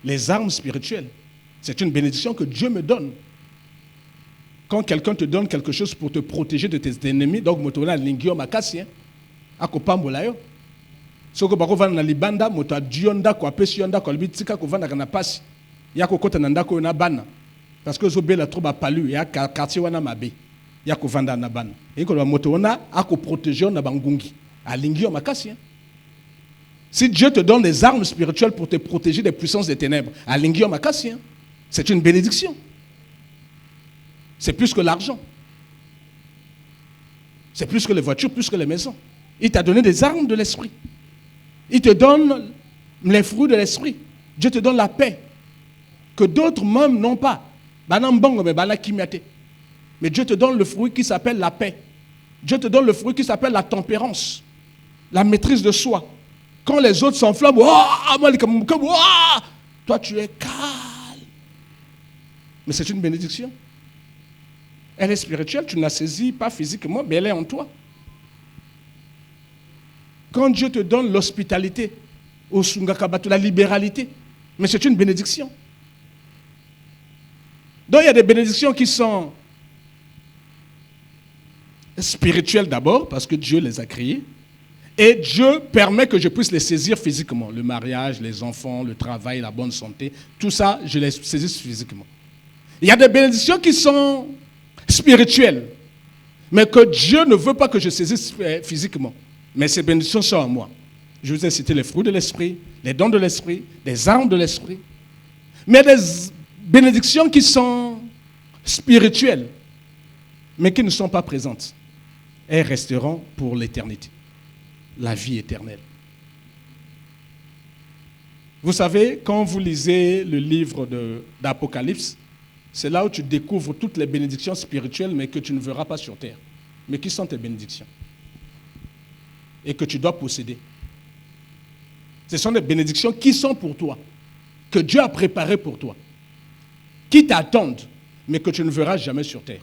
les armes spirituelles, c'est une bénédiction que Dieu me donne. Quand quelqu'un te donne quelque chose pour te protéger de tes ennemis, donc motona lingio makasi, akopambola yo. Soko bako vana na libanda moto adionda ko apesi yonda ko bitika ko vana kana pasi. Ya ko kota na ndako na bana. Parce que zobela trop ba palu ya quartier wana mabe. Ya ko vanda na bana. Et ko moto wana ako protéger na bangungi. A lingio makasi. Si Dieu te donne des armes spirituelles pour te protéger des puissances des ténèbres, à lingio makasi, c'est une bénédiction. C'est plus que l'argent. C'est plus que les voitures, plus que les maisons. Il t'a donné des armes de l'esprit. Il te donne les fruits de l'esprit. Dieu te donne la paix que d'autres même n'ont pas. Mais Dieu te donne le fruit qui s'appelle la paix. Dieu te donne le fruit qui s'appelle la tempérance, la maîtrise de soi. Quand les autres s'enflamment, toi tu es calme. Mais c'est une bénédiction. Elle est spirituelle, tu ne la saisis pas physiquement, mais elle est en toi. Quand Dieu te donne l'hospitalité, la libéralité, mais c'est une bénédiction. Donc il y a des bénédictions qui sont spirituelles d'abord, parce que Dieu les a créées, et Dieu permet que je puisse les saisir physiquement. Le mariage, les enfants, le travail, la bonne santé, tout ça, je les saisis physiquement. Il y a des bénédictions qui sont spirituelles, mais que Dieu ne veut pas que je saisisse physiquement. Mais ces bénédictions sont en moi. Je vous ai cité les fruits de l'esprit, les dons de l'esprit, les armes de l'esprit. Mais des bénédictions qui sont spirituelles, mais qui ne sont pas présentes. Elles resteront pour l'éternité. La vie éternelle. Vous savez, quand vous lisez le livre d'Apocalypse, c'est là où tu découvres toutes les bénédictions spirituelles, mais que tu ne verras pas sur terre. Mais qui sont tes bénédictions? Et que tu dois posséder. Ce sont des bénédictions qui sont pour toi, que Dieu a préparées pour toi, qui t'attendent, mais que tu ne verras jamais sur terre.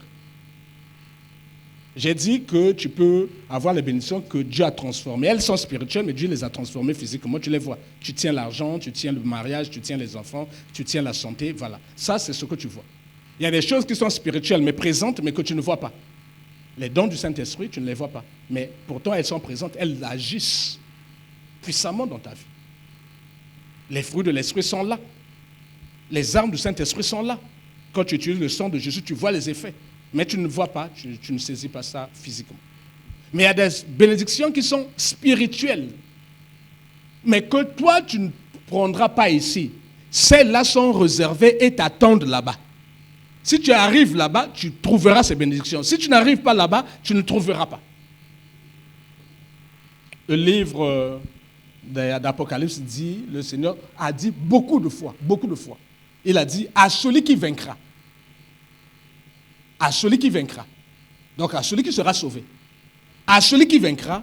J'ai dit que tu peux avoir les bénédictions que Dieu a transformées. Elles sont spirituelles, mais Dieu les a transformées physiquement. Tu les vois. Tu tiens l'argent, tu tiens le mariage, tu tiens les enfants, tu tiens la santé, voilà. Ça, c'est ce que tu vois. Il y a des choses qui sont spirituelles, mais présentes, mais que tu ne vois pas. Les dons du Saint-Esprit, tu ne les vois pas. Mais pourtant, elles sont présentes, elles agissent puissamment dans ta vie. Les fruits de l'Esprit sont là. Les armes du Saint-Esprit sont là. Quand tu utilises le sang de Jésus, tu vois les effets. Mais tu ne vois pas, tu ne saisis pas ça physiquement. Mais il y a des bénédictions qui sont spirituelles. Mais que toi, tu ne prendras pas ici. Celles-là sont réservées et t'attendent là-bas. Si tu arrives là-bas, tu trouveras ces bénédictions. Si tu n'arrives pas là-bas, tu ne trouveras pas. Le livre d'Apocalypse dit, le Seigneur a dit beaucoup de fois. Il a dit, à celui qui vaincra. À celui qui vaincra. Donc à celui qui sera sauvé. À celui qui vaincra,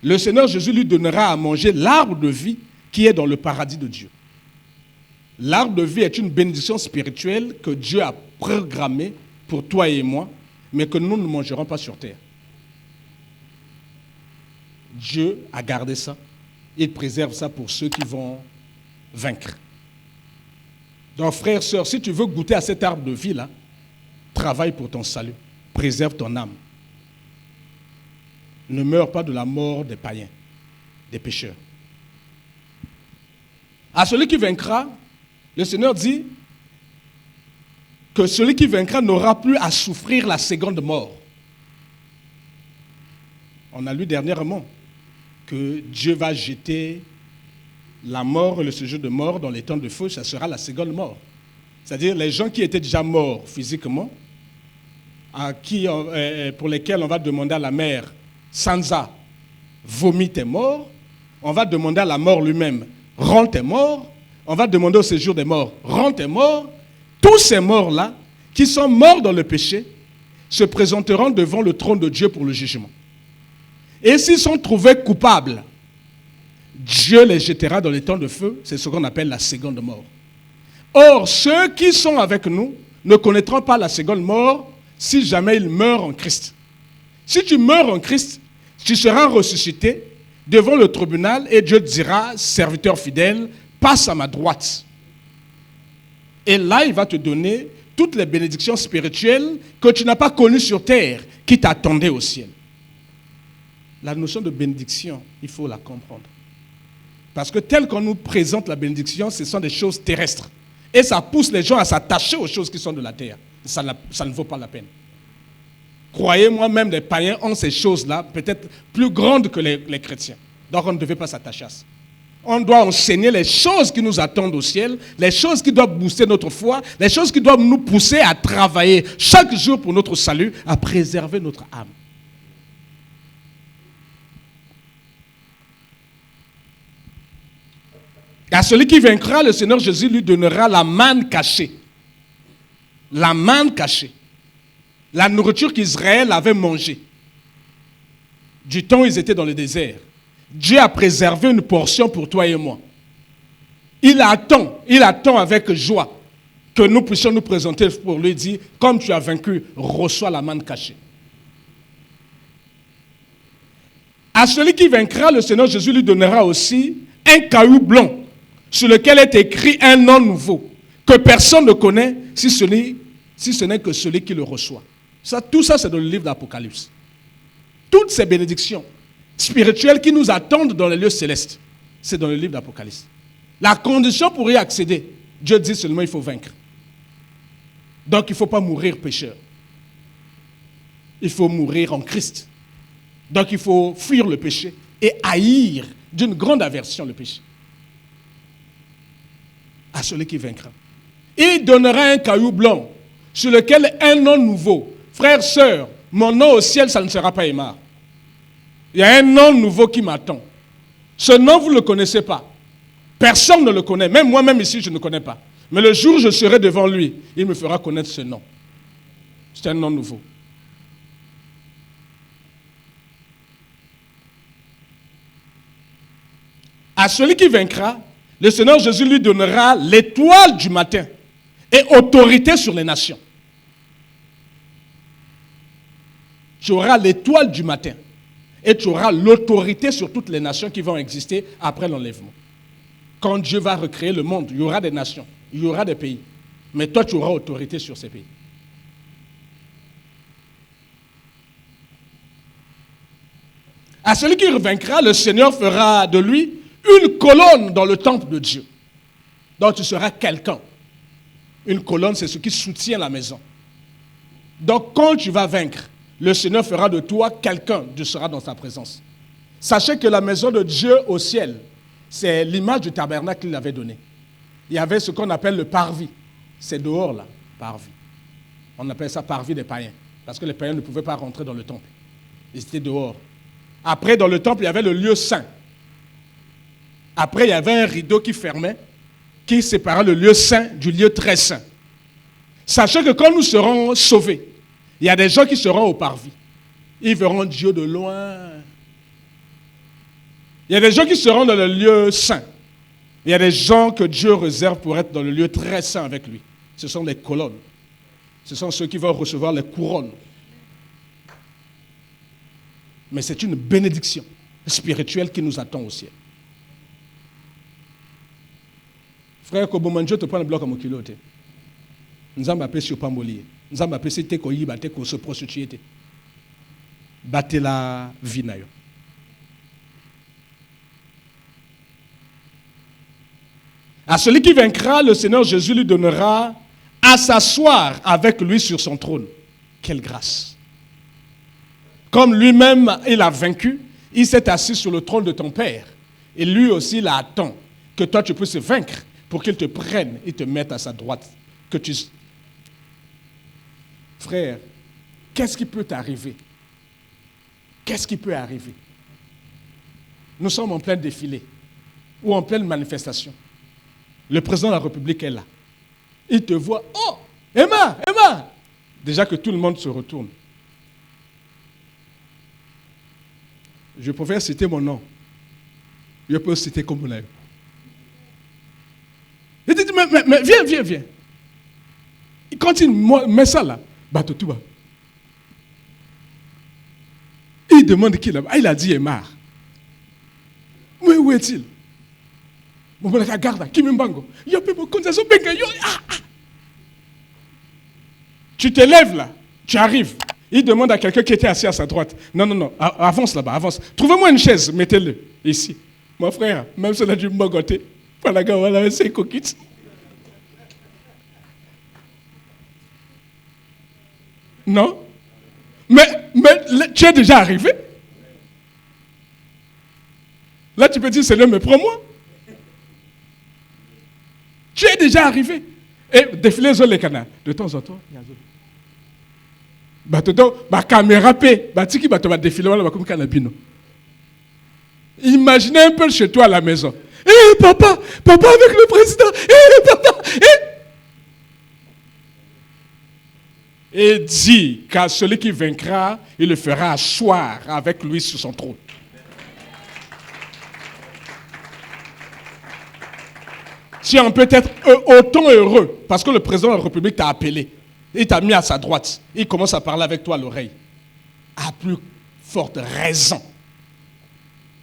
le Seigneur Jésus lui donnera à manger l'arbre de vie qui est dans le paradis de Dieu. L'arbre de vie est une bénédiction spirituelle que Dieu a programmée pour toi et moi. mais que nous ne mangerons pas sur terre. Dieu a gardé ça. Il préserve ça pour ceux qui vont vaincre. Donc, frères, sœurs, si tu veux goûter à cet arbre de vie là, travaille pour ton salut. Préserve ton âme. Ne meurs pas de la mort des païens, des pécheurs. À celui qui vaincra, le Seigneur dit que celui qui vaincra n'aura plus à souffrir la seconde mort. On a lu dernièrement que Dieu va jeter la mort et le séjour de mort dans les temps de feu, ça sera la seconde mort. C'est-à-dire les gens qui étaient déjà morts physiquement, pour lesquels on va demander à la mère, Sansa, vomis tes morts, on va demander à la mort lui-même, rends tes morts, on va demander au séjour des morts, rends tes morts. Tous ces morts-là, qui sont morts dans le péché, se présenteront devant le trône de Dieu pour le jugement. Et s'ils sont trouvés coupables, Dieu les jettera dans les temps de feu, c'est ce qu'on appelle la seconde mort. Or, ceux qui sont avec nous ne connaîtront pas la seconde mort si jamais ils meurent en Christ. Si tu meurs en Christ, tu seras ressuscité devant le tribunal et Dieu te dira, serviteur fidèle, passe à ma droite. Et là, il va te donner toutes les bénédictions spirituelles que tu n'as pas connues sur terre, qui t'attendaient au ciel. La notion de bénédiction, il faut la comprendre. Parce que tel qu'on nous présente la bénédiction, ce sont des choses terrestres. Et ça pousse les gens à s'attacher aux choses qui sont de la terre. Ça ne vaut pas la peine. Croyez-moi, même les païens ont ces choses-là, peut-être plus grandes que les chrétiens. Donc on ne devait pas s'attacher à ça. On doit enseigner les choses qui nous attendent au ciel, les choses qui doivent booster notre foi, les choses qui doivent nous pousser à travailler chaque jour pour notre salut, à préserver notre âme. À celui qui vaincra, le Seigneur Jésus lui donnera la manne cachée. La manne cachée. La nourriture qu'Israël avait mangée. Du temps où ils étaient dans le désert. Dieu a préservé une portion pour toi et moi. Il attend avec joie que nous puissions nous présenter pour lui dire, comme tu as vaincu, reçois la manne cachée. À celui qui vaincra, le Seigneur Jésus lui donnera aussi un caillou blanc sur lequel est écrit un nom nouveau que personne ne connaît si ce n'est que celui qui le reçoit. Tout ça, c'est dans le livre d'Apocalypse. Toutes ces bénédictions spirituelles qui nous attendent dans les lieux célestes, c'est dans le livre d'Apocalypse. La condition pour y accéder, Dieu dit seulement il faut vaincre. Donc il ne faut pas mourir pécheur. Il faut mourir en Christ. Donc il faut fuir le péché et haïr d'une grande aversion le péché. À celui qui vaincra. Il donnera un caillou blanc sur lequel un nom nouveau. Frères, sœurs, mon nom au ciel, ça ne sera pas Aymar. Il y a un nom nouveau qui m'attend. Ce nom, vous ne le connaissez pas. Personne ne le connaît. Même moi-même ici, je ne connais pas. Mais le jour où je serai devant lui, il me fera connaître ce nom. C'est un nom nouveau. À celui qui vaincra, le Seigneur Jésus lui donnera l'étoile du matin et autorité sur les nations. Tu auras l'étoile du matin et tu auras l'autorité sur toutes les nations qui vont exister après l'enlèvement. Quand Dieu va recréer le monde, il y aura des nations, il y aura des pays. Mais toi, tu auras autorité sur ces pays. À celui qui vaincra, le Seigneur fera de lui une colonne dans le temple de Dieu. Donc tu seras quelqu'un. Une colonne, c'est ce qui soutient la maison. Donc quand tu vas vaincre, le Seigneur fera de toi quelqu'un, Dieu sera dans sa présence. Sachez que la maison de Dieu au ciel, c'est l'image du tabernacle qu'il avait donné. Il y avait ce qu'on appelle le parvis. C'est dehors là, parvis. On appelle ça parvis des païens. Parce que les païens ne pouvaient pas rentrer dans le temple. Ils étaient dehors. Après, dans le temple, il y avait le lieu saint. Après, il y avait un rideau qui fermait, qui séparait le lieu saint du lieu très saint. Sachez que quand nous serons sauvés, il y a des gens qui seront au parvis. Ils verront Dieu de loin. Il y a des gens qui seront dans le lieu saint. Il y a des gens que Dieu réserve pour être dans le lieu très saint avec lui. Ce sont les colonnes. Ce sont ceux qui vont recevoir les couronnes. Mais c'est une bénédiction spirituelle qui nous attend au ciel. Frère, Kobomanjo te prend le bloc à mon kilo. Nous avons appelé sur Pamboli. Nous avons appelé sur Tekoyi, Bateko, se prostituer. Battez la vie. À celui qui vaincra, le Seigneur Jésus lui donnera à s'asseoir avec lui sur son trône. Quelle grâce! Comme lui-même, il a vaincu, il s'est assis sur le trône de ton Père. Et lui aussi, il attend que toi, tu puisses vaincre pour qu'il te prenne et te mette à sa droite. Que tu... Frère, qu'est-ce qui peut t'arriver? Qu'est-ce qui peut arriver? Nous sommes en plein défilé ou en pleine manifestation. Le président de la République est là. Il te voit. Oh, Emma, Emma! Déjà que tout le monde se retourne. Je préfère citer mon nom. Je peux citer comme vous l'avez. Il dit, mais viens, viens, viens. Quand il met ça là, Batotouba. Il demande qui là. Il a dit Emma. Mais où est-il? Tu te lèves là, tu arrives. Il demande à quelqu'un qui était assis à sa droite. Non, non, non, avance là-bas, avance. Trouvez-moi une chaise, mettez-le ici. Mon frère, même cela du Mogoté, voilà, c'est coquille. Non? Mais tu es déjà arrivé. Là, tu peux dire, Seigneur, mais prends-moi. Tu es déjà arrivé. Et défiler sur les canaux. De temps en temps, il y a ma caméra paie. Qui va te défiler comme canabino. Imaginez un peu chez toi à la maison. Hé, papa avec le président. Hé, papa. Et dit qu'à celui qui vaincra, il le fera asseoir avec lui sur son trône. Tu es peut-être autant heureux parce que le président de la République t'a appelé. Il t'a mis à sa droite. Il commence à parler avec toi à l'oreille. À plus forte raison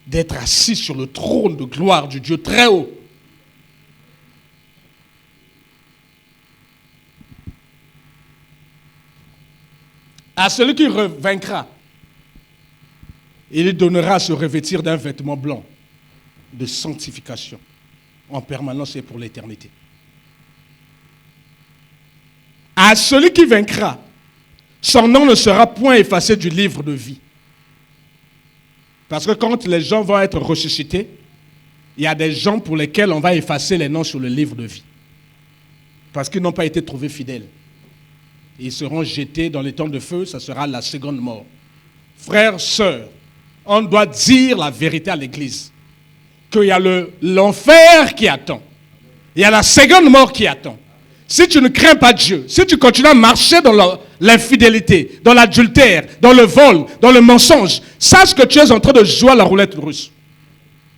d'être assis sur le trône de gloire du Dieu très haut. À celui qui vaincra, il lui donnera à se revêtir d'un vêtement blanc de sanctification en permanence et pour l'éternité. À celui qui vaincra, son nom ne sera point effacé du livre de vie. Parce que quand les gens vont être ressuscités, il y a des gens pour lesquels on va effacer les noms sur le livre de vie. Parce qu'ils n'ont pas été trouvés fidèles. Ils seront jetés dans les temps de feu, ça sera la seconde mort. Frères, sœurs, on doit dire la vérité à l'Église. Qu'il y a l'enfer qui attend. Il y a la seconde mort qui attend. Si tu ne crains pas Dieu, si tu continues à marcher dans l'infidélité, dans l'adultère, dans le vol, dans le mensonge, sache que tu es en train de jouer à la roulette russe.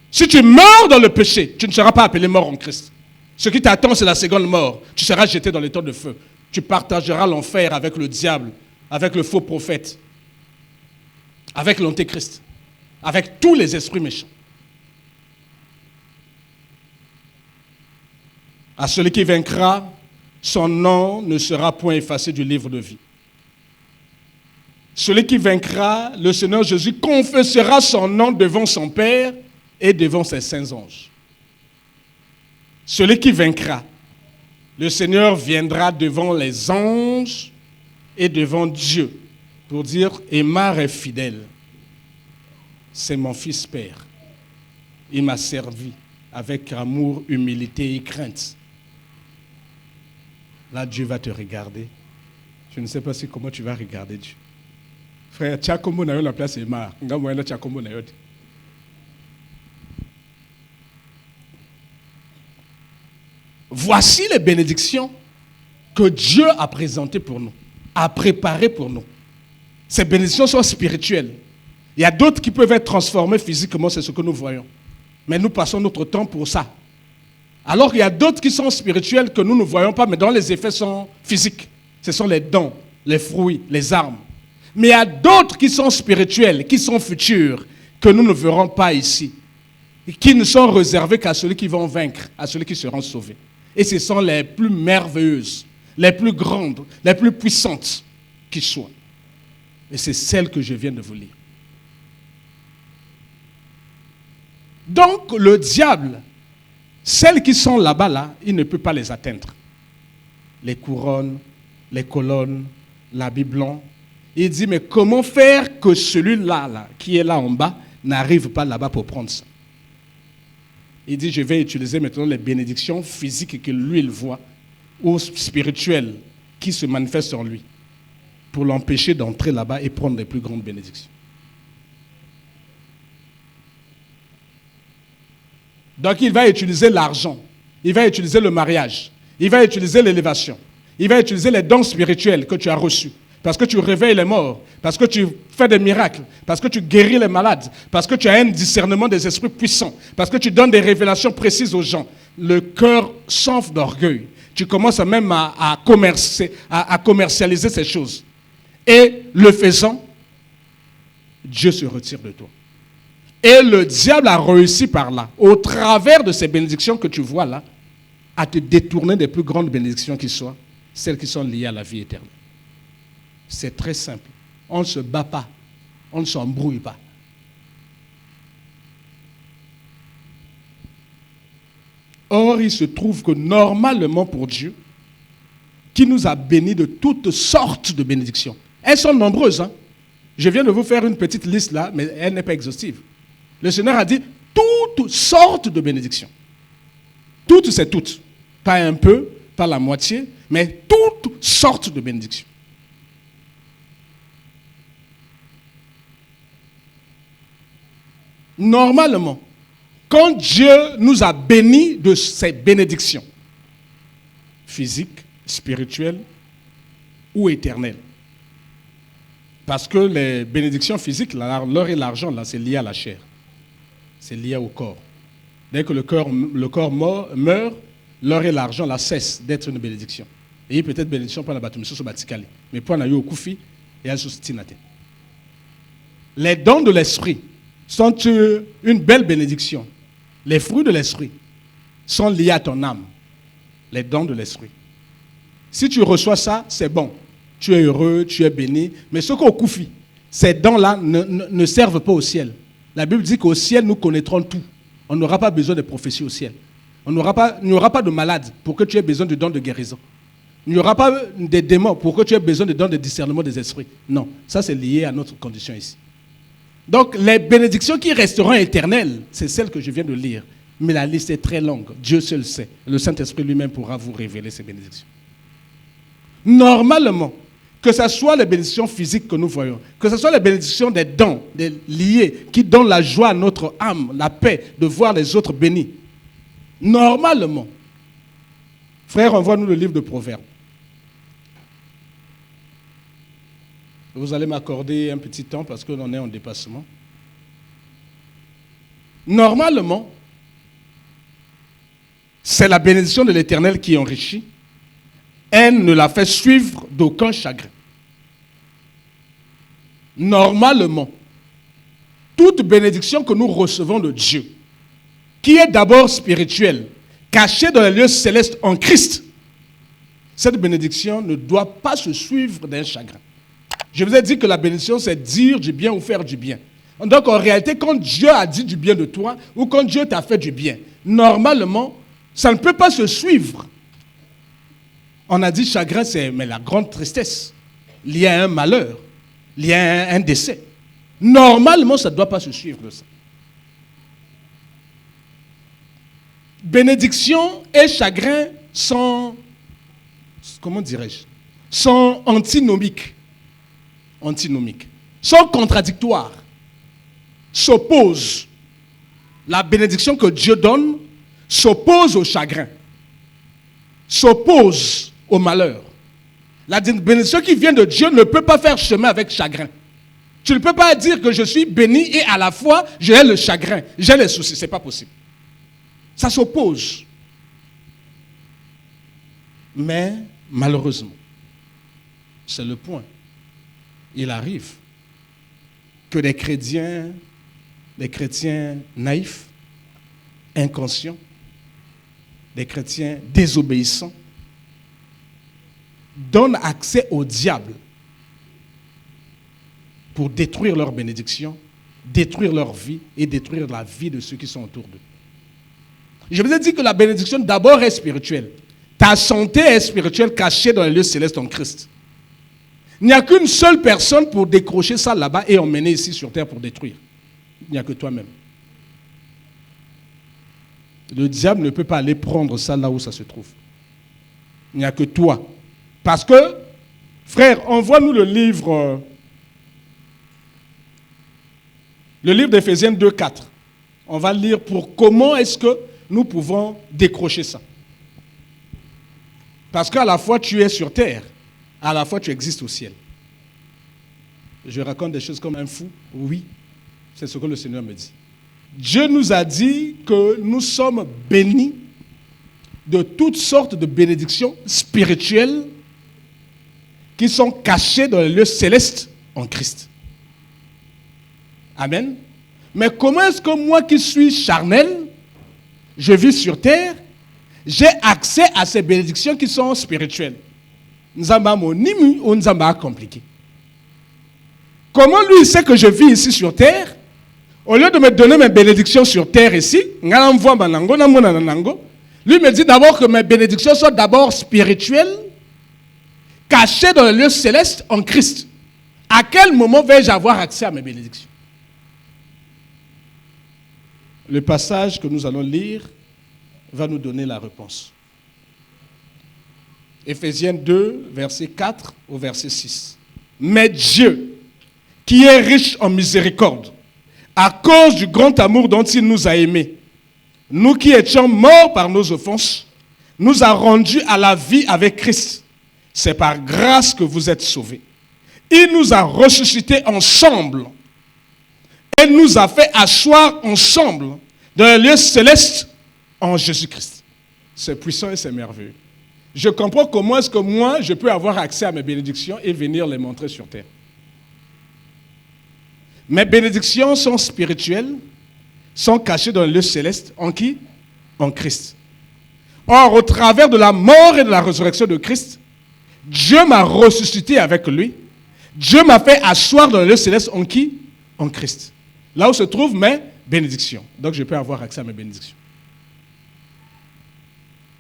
Si tu meurs dans le péché, tu ne seras pas appelé mort en Christ. Ce qui t'attend, c'est la seconde mort. Tu seras jeté dans les temps de feu. Tu partageras l'enfer avec le diable, avec le faux prophète, avec l'antéchrist, avec tous les esprits méchants. À celui qui vaincra, son nom ne sera point effacé du livre de vie. Celui qui vaincra, le Seigneur Jésus confessera son nom devant son Père et devant ses saints anges. Celui qui vaincra, le Seigneur viendra devant les anges et devant Dieu pour dire « Emma est fidèle, c'est mon fils Père. Il m'a servi avec amour, humilité et crainte. » Là, Dieu va te regarder. Je ne sais pas comment tu vas regarder Dieu. Frère, tu as comme la place Emma. Voici les bénédictions que Dieu a présentées pour nous, a préparées pour nous. Ces bénédictions sont spirituelles. Il y a d'autres qui peuvent être transformées physiquement, c'est ce que nous voyons. Mais nous passons notre temps pour ça. Alors qu'il y a d'autres qui sont spirituels que nous ne voyons pas, mais dont les effets sont physiques. Ce sont les dons, les fruits, les armes. Mais il y a d'autres qui sont spirituels, qui sont futurs, que nous ne verrons pas ici. Et qui ne sont réservés qu'à ceux qui vont vaincre, à ceux qui seront sauvés. Et ce sont les plus merveilleuses, les plus grandes, les plus puissantes qui soient. Et c'est celles que je viens de vous lire. Donc le diable, celles qui sont là-bas, là, il ne peut pas les atteindre. Les couronnes, les colonnes, l'habit blanc. Il dit, mais comment faire que celui-là, là, qui est là en bas, n'arrive pas là-bas pour prendre ça? Il dit, je vais utiliser maintenant les bénédictions physiques que lui, il voit, ou spirituelles, qui se manifestent en lui, pour l'empêcher d'entrer là-bas et prendre les plus grandes bénédictions. Donc il va utiliser l'argent, il va utiliser le mariage, il va utiliser l'élévation, il va utiliser les dons spirituels que tu as reçus. Parce que tu réveilles les morts, parce que tu fais des miracles, parce que tu guéris les malades, parce que tu as un discernement des esprits puissants, parce que tu donnes des révélations précises aux gens. Le cœur s'enfle d'orgueil. Tu commences même à commercialiser ces choses. Et le faisant, Dieu se retire de toi. Et le diable a réussi par là, au travers de ces bénédictions que tu vois là, à te détourner des plus grandes bénédictions qui soient, celles qui sont liées à la vie éternelle. C'est très simple. On ne se bat pas. On ne s'embrouille pas. Or, il se trouve que normalement pour Dieu, qui nous a bénis de toutes sortes de bénédictions, elles sont nombreuses. Hein? Je viens de vous faire une petite liste là, mais elle n'est pas exhaustive. Le Seigneur a dit toutes sortes de bénédictions. Toutes, c'est toutes. Pas un peu, pas la moitié, mais toutes sortes de bénédictions. Normalement, quand Dieu nous a bénis de ces bénédictions, physiques, spirituelles ou éternelles, parce que les bénédictions physiques, l'or et l'argent, là, c'est lié à la chair, c'est lié au corps. Dès que le corps meurt, l'or et l'argent, là, cessent d'être une bénédiction. Et peut-être bénédiction pour la bâtiment, mais pour la yokufi et à sustinate. Les dons de l'esprit sont une belle bénédiction. Les fruits de l'esprit sont liés à ton âme. Les dons de l'esprit. Si tu reçois ça, c'est bon. Tu es heureux, tu es béni. Mais ce qu'au koufi, ces dons-là ne servent pas au ciel. La Bible dit qu'au ciel, nous connaîtrons tout. On n'aura pas besoin de prophétie au ciel. Il n'y aura pas de malade pour que tu aies besoin de dons de guérison. Il n'y aura pas de démons pour que tu aies besoin de dons de discernement des esprits. Non, ça c'est lié à notre condition ici. Donc, les bénédictions qui resteront éternelles, c'est celles que je viens de lire. Mais la liste est très longue. Dieu seul sait. Le Saint-Esprit lui-même pourra vous révéler ces bénédictions. Normalement, que ce soit les bénédictions physiques que nous voyons, que ce soit les bénédictions des dons, des liés, qui donnent la joie à notre âme, la paix de voir les autres bénis. Normalement, frère, envoie-nous le livre de Proverbes. Vous allez m'accorder un petit temps parce que l'on est en dépassement. Normalement, c'est la bénédiction de l'Éternel qui enrichit. Elle ne la fait suivre d'aucun chagrin. Normalement, toute bénédiction que nous recevons de Dieu, qui est d'abord spirituelle, cachée dans les lieux célestes en Christ, cette bénédiction ne doit pas se suivre d'un chagrin. Je vous ai dit que la bénédiction, c'est dire du bien ou faire du bien. Donc, en réalité, quand Dieu a dit du bien de toi, ou quand Dieu t'a fait du bien, normalement, ça ne peut pas se suivre. On a dit chagrin, c'est la grande tristesse, liée à un malheur, liée à un décès. Normalement, ça ne doit pas se suivre de ça. Bénédiction et chagrin sont, comment dirais-je, sont antinomiques. Sont contradictoires, s'opposent. La bénédiction que Dieu donne s'oppose au chagrin, s'oppose au malheur. La bénédiction qui vient de Dieu ne peut pas faire chemin avec chagrin. Tu ne peux pas dire que je suis béni et à la fois j'ai le chagrin, j'ai les soucis. Ce n'est pas possible. Ça s'oppose. Mais malheureusement, c'est le point. il arrive que des chrétiens naïfs, inconscients, des chrétiens désobéissants, donnent accès au diable pour détruire leur bénédiction, détruire leur vie et détruire la vie de ceux qui sont autour d'eux. Je vous ai dit que la bénédiction d'abord est spirituelle. Ta santé est spirituelle cachée dans les lieux célestes en Christ. Il n'y a qu'une seule personne pour décrocher ça là-bas et emmener ici sur terre pour détruire. Il n'y a que toi-même. Le diable ne peut pas aller prendre ça là où ça se trouve. Il n'y a que toi. Parce que, frère, envoie-nous le livre d'Éphésiens 2:4. On va lire pour comment est-ce que nous pouvons décrocher ça. Parce qu'à la fois tu es sur terre, à la fois tu existes au ciel. Je raconte des choses comme un fou. Oui, c'est ce que le Seigneur me dit. Dieu nous a dit que nous sommes bénis de toutes sortes de bénédictions spirituelles qui sont cachées dans les lieux célestes en Christ. Amen. Mais comment est-ce que moi qui suis charnel, je vis sur terre, j'ai accès à ces bénédictions qui sont spirituelles? Nous avons compliqué. Comment lui il sait que je vis ici sur terre? Au lieu de me donner mes bénédictions sur terre ici, lui me dit d'abord que mes bénédictions soient d'abord spirituelles, cachées dans le lieu céleste en Christ. À quel moment vais-je avoir accès à mes bénédictions? Le passage que nous allons lire va nous donner la réponse. Éphésiens 2, verset 4 au verset 6. Mais Dieu, qui est riche en miséricorde, à cause du grand amour dont il nous a aimés, nous qui étions morts par nos offenses, nous a rendus à la vie avec Christ. C'est par grâce que vous êtes sauvés. Il nous a ressuscités ensemble et nous a fait asseoir ensemble dans les lieux célestes en Jésus-Christ. C'est puissant et c'est merveilleux. Je comprends comment est-ce que moi, je peux avoir accès à mes bénédictions et venir les montrer sur terre. Mes bénédictions sont spirituelles, sont cachées dans le lieu céleste. En qui? En Christ. Or, au travers de la mort et de la résurrection de Christ, Dieu m'a ressuscité avec lui. Dieu m'a fait asseoir dans le lieu céleste en qui? En Christ. Là où se trouvent mes bénédictions. Donc, je peux avoir accès à mes bénédictions.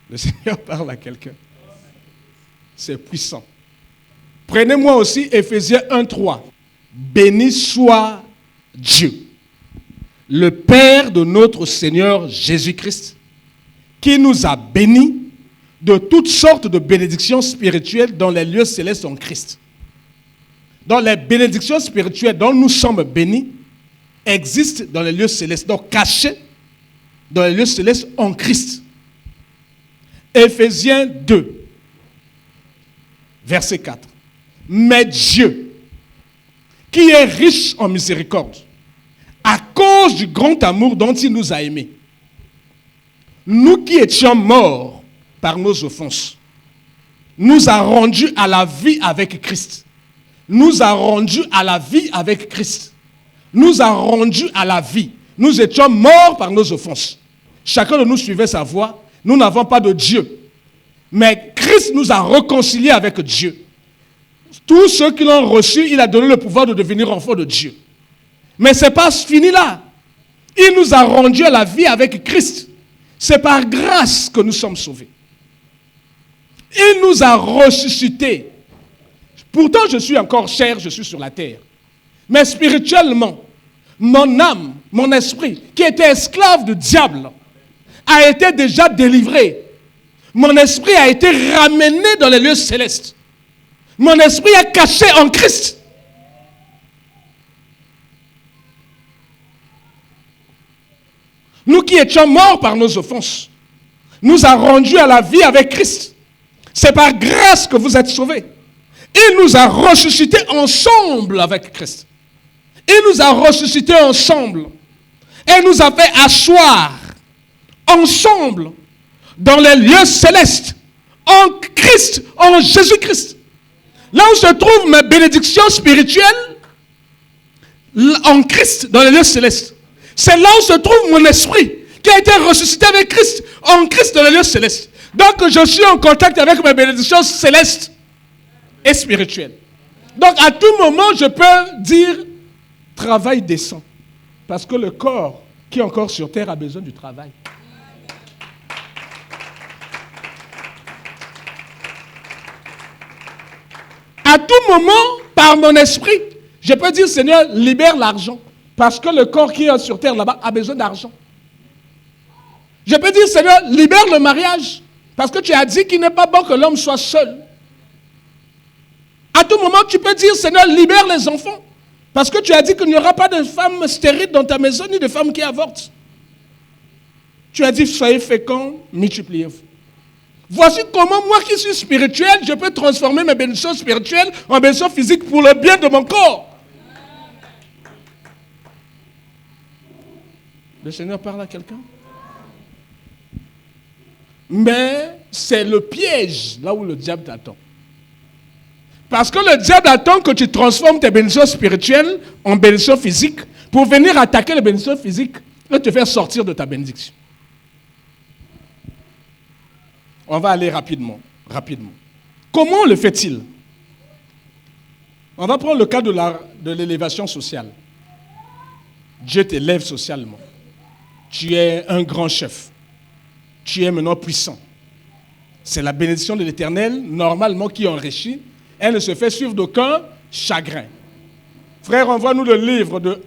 Le Seigneur parle à quelqu'un. C'est puissant. Prenez-moi aussi Éphésiens 1:3. Béni soit Dieu, le Père de notre Seigneur Jésus-Christ, qui nous a bénis de toutes sortes de bénédictions spirituelles dans les lieux célestes en Christ. Dans les bénédictions spirituelles dont nous sommes bénis existent dans les lieux célestes, donc cachées dans les lieux célestes en Christ. Éphésiens 2, verset 4. Mais Dieu, qui est riche en miséricorde, à cause du grand amour dont il nous a aimés, nous qui étions morts par nos offenses, nous a rendus à la vie avec Christ. Nous a rendus à la vie avec Christ. Nous a rendus à la vie. Nous étions morts par nos offenses. Chacun de nous suivait sa voie. Nous n'avons pas de Dieu. Mais Christ nous a réconciliés avec Dieu. Tous ceux qui l'ont reçu, il a donné le pouvoir de devenir enfants de Dieu. Mais ce n'est pas fini là. Il nous a rendus à la vie avec Christ. C'est par grâce que nous sommes sauvés. Il nous a ressuscités. Pourtant, je suis encore chair, je suis sur la terre. Mais spirituellement, mon âme, mon esprit, qui était esclave du diable, a été déjà délivré. Mon esprit a été ramené dans les lieux célestes. Mon esprit est caché en Christ. Nous qui étions morts par nos offenses, nous a rendus à la vie avec Christ. C'est par grâce que vous êtes sauvés. Il nous a ressuscités ensemble avec Christ. Il nous a ressuscités ensemble. Et nous a fait asseoir ensemble dans les lieux célestes en Christ, en Jésus-Christ. Là où se trouvent mes bénédictions spirituelles, en Christ, dans les lieux célestes. C'est là où se trouve mon esprit, qui a été ressuscité avec Christ, en Christ dans les lieux célestes. Donc je suis en contact avec mes bénédictions célestes et spirituelles. Donc à tout moment, je peux dire travail décent. Parce que le corps qui est encore sur terre a besoin du travail. À tout moment, par mon esprit, je peux dire, Seigneur, libère l'argent. Parce que le corps qui est sur terre là-bas a besoin d'argent. Je peux dire, Seigneur, libère le mariage. Parce que tu as dit qu'il n'est pas bon que l'homme soit seul. À tout moment, tu peux dire, Seigneur, libère les enfants. Parce que tu as dit qu'il n'y aura pas de femmes stériles dans ta maison, ni de femmes qui avortent. Tu as dit, soyez féconds, multipliez-vous. Voici comment moi qui suis spirituel, je peux transformer mes bénédictions spirituelles en bénédictions physiques pour le bien de mon corps. Le Seigneur parle à quelqu'un. Mais c'est le piège là où le diable t'attend. Parce que le diable attend que tu transformes tes bénédictions spirituelles en bénédictions physiques pour venir attaquer les bénédictions physiques et te faire sortir de ta bénédiction. On va aller rapidement. Comment le fait-il? On va prendre le cas de l'élévation sociale. Dieu t'élève socialement. Tu es un grand chef. Tu es maintenant puissant. C'est la bénédiction de l'Éternel, normalement, qui enrichit. Elle ne se fait suivre d'aucun chagrin. Frère, envoie-nous le livre de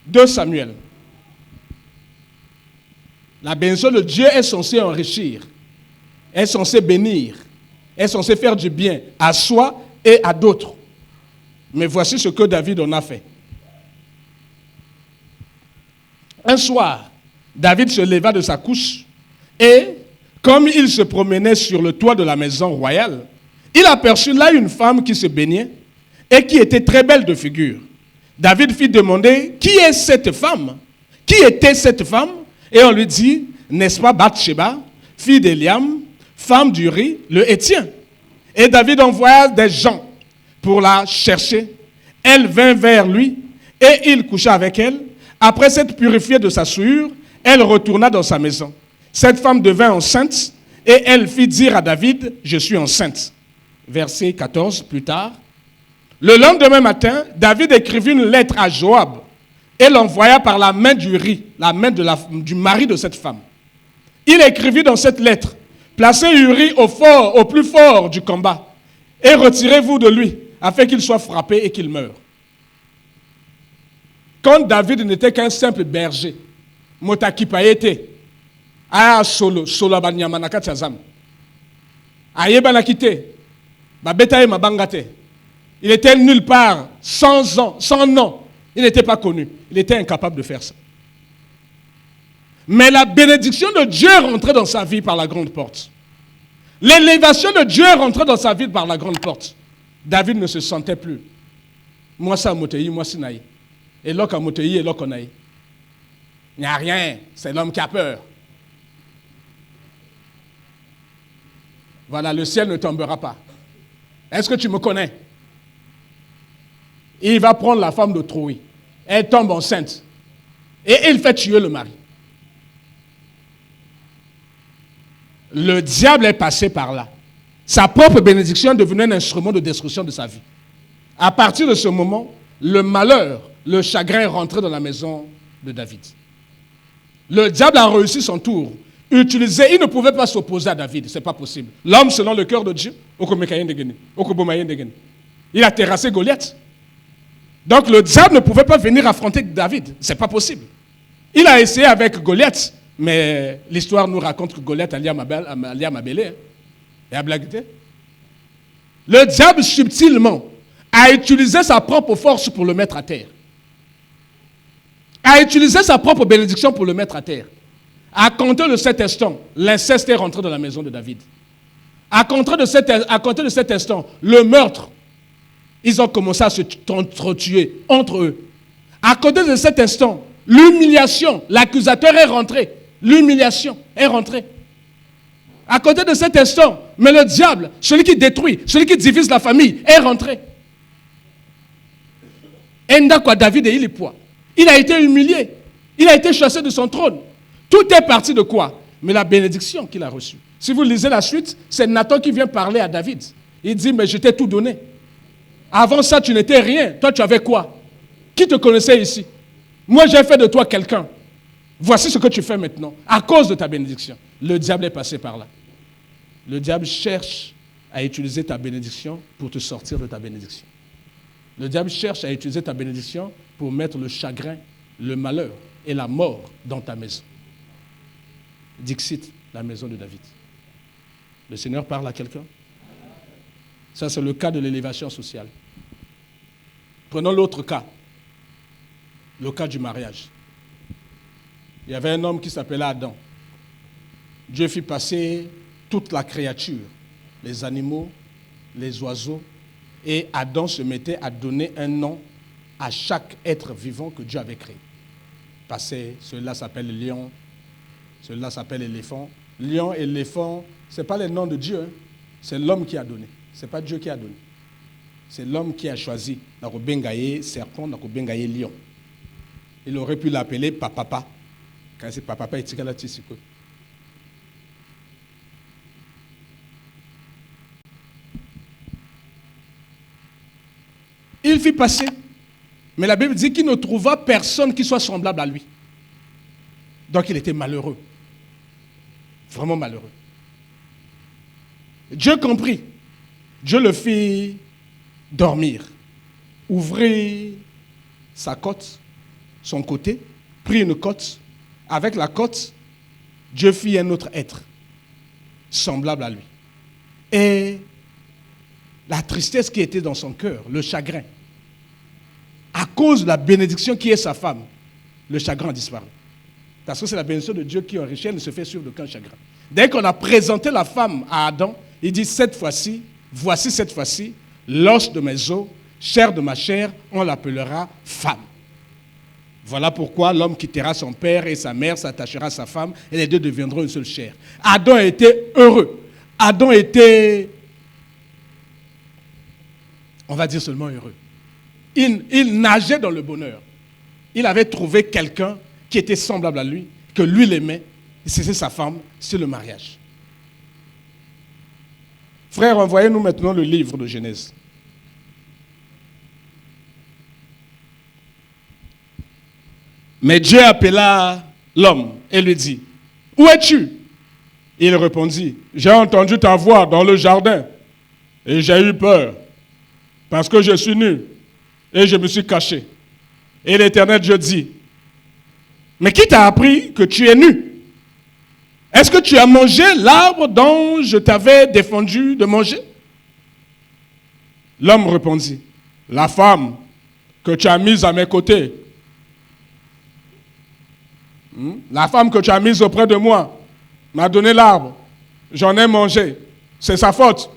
2 Samuel. La bénédiction de Dieu est censée enrichir, est censée bénir, est censée faire du bien à soi et à d'autres. Mais voici ce que David en a fait. Un soir, David se leva de sa couche et, comme il se promenait sur le toit de la maison royale, il aperçut là une femme qui se baignait et qui était très belle de figure. David fit demander, qui est cette femme? Qui était cette femme? Et on lui dit, n'est-ce pas Bathsheba, fille d'Eliam, femme d'Uri, le Héthien? Et David envoya des gens pour la chercher. Elle vint vers lui et il coucha avec elle. Après s'être purifiée de sa souillure, elle retourna dans sa maison. Cette femme devint enceinte et elle fit dire à David, je suis enceinte. Verset 14, plus tard. Le lendemain matin, David écrivit une lettre à Joab et l'envoya par la main d'Uri, la main du mari de cette femme. Il écrivit dans cette lettre, placez Uri au plus fort du combat et retirez-vous de lui afin qu'il soit frappé et qu'il meure. Quand David n'était qu'un simple berger, Motakipaete, solo abanyamanaka tchazam. Ayebanakite, babetaye mabangate. Il était nulle part, sans nom. Il n'était pas connu. Il était incapable de faire ça. Mais la bénédiction de Dieu est rentrée dans sa vie par la grande porte. L'élévation de Dieu est rentrée dans sa vie par la grande porte. David ne se sentait plus. Moi, ça motei, moi, c'est naï. Et l'autre a motei, et l'autre a naï. Il n'y a rien. C'est l'homme qui a peur. Voilà, le ciel ne tombera pas. Est-ce que tu me connais? Il va prendre la femme de Troï. Elle tombe enceinte. Et il fait tuer le mari. Le diable est passé par là. Sa propre bénédiction est devenue un instrument de destruction de sa vie. À partir de ce moment, le malheur, le chagrin est rentré dans la maison de David. Le diable a réussi son tour. Il ne pouvait pas s'opposer à David, ce n'est pas possible. L'homme selon le cœur de Dieu, il a terrassé Goliath. Donc le diable ne pouvait pas venir affronter David, ce n'est pas possible. Il a essayé avec Goliath, mais l'histoire nous raconte que Goliath allait à Mabélé. Et à blaguer. Le diable subtilement a utilisé sa propre force pour le mettre à terre. A utilisé sa propre bénédiction pour le mettre à terre. À compter de cet instant, l'inceste est rentré dans la maison de David. À compter de cet instant, le meurtre, ils ont commencé à se tuer entre eux. À compter de cet instant, l'humiliation, l'accusateur est rentré. L'humiliation est rentrée. À côté de cet instant, mais le diable, celui qui détruit, celui qui divise la famille, est rentré. Endakwa David et il est poids. Il a été humilié. Il a été chassé de son trône. Tout est parti de quoi? Mais la bénédiction qu'il a reçue. Si vous lisez la suite, c'est Nathan qui vient parler à David. Il dit, mais je t'ai tout donné. Avant ça, tu n'étais rien. Toi, tu avais quoi? Qui te connaissait ici? Moi, j'ai fait de toi quelqu'un. Voici ce que tu fais maintenant, à cause de ta bénédiction. Le diable est passé par là. Le diable cherche à utiliser ta bénédiction pour te sortir de ta bénédiction. Le diable cherche à utiliser ta bénédiction pour mettre le chagrin, le malheur et la mort dans ta maison. Dixit, la maison de David. Le Seigneur parle à quelqu'un. Ça, c'est le cas de l'élévation sociale. Prenons l'autre cas, le cas du mariage. Il y avait un homme qui s'appelait Adam. Dieu fit passer toute la créature, les animaux, les oiseaux, et Adam se mettait à donner un nom à chaque être vivant que Dieu avait créé. Celui-là s'appelle lion, celui-là s'appelle éléphant. Lion, éléphant, ce n'est pas les noms de Dieu, hein. C'est l'homme qui a donné. Ce n'est pas Dieu qui a donné. C'est l'homme qui a choisi. Nakobengaye serpent, nakobengaye lion. Il aurait pu l'appeler Papa. Quand c'est Papa, il tient la tissiko. Il fit passer. Mais la Bible dit qu'il ne trouva personne qui soit semblable à lui. Donc il était malheureux. Vraiment malheureux. Dieu comprit. Dieu le fit dormir. Ouvrit sa côte, son côté, prit une côte. Avec la côte, Dieu fit un autre être, semblable à lui. Et la tristesse qui était dans son cœur, le chagrin, à cause de la bénédiction qui est sa femme, le chagrin a disparu. Parce que c'est la bénédiction de Dieu qui enrichit, elle ne se fait sur aucun chagrin. Dès qu'on a présenté la femme à Adam, il dit, voici cette fois-ci, l'os de mes os, chair de ma chair, on l'appellera femme. Voilà pourquoi l'homme quittera son père et sa mère, s'attachera à sa femme, et les deux deviendront une seule chair. Adam était heureux. Adam était, on va dire seulement heureux. Il nageait dans le bonheur. Il avait trouvé quelqu'un qui était semblable à lui, que lui l'aimait, et c'était sa femme, c'est le mariage. Frères, envoyez-nous maintenant le livre de Genèse. Mais Dieu appela l'homme et lui dit, « Où es-tu » Il répondit, « J'ai entendu ta voix dans le jardin et j'ai eu peur parce que je suis nu et je me suis caché. » Et l'Éternel Dieu dit, « Mais qui t'a appris que tu es nu? Est-ce que tu as mangé l'arbre dont je t'avais défendu de manger? » L'homme répondit, « La femme que tu as mise à mes côtés, la femme que tu as mise auprès de moi m'a donné l'arbre. J'en ai mangé. C'est sa faute.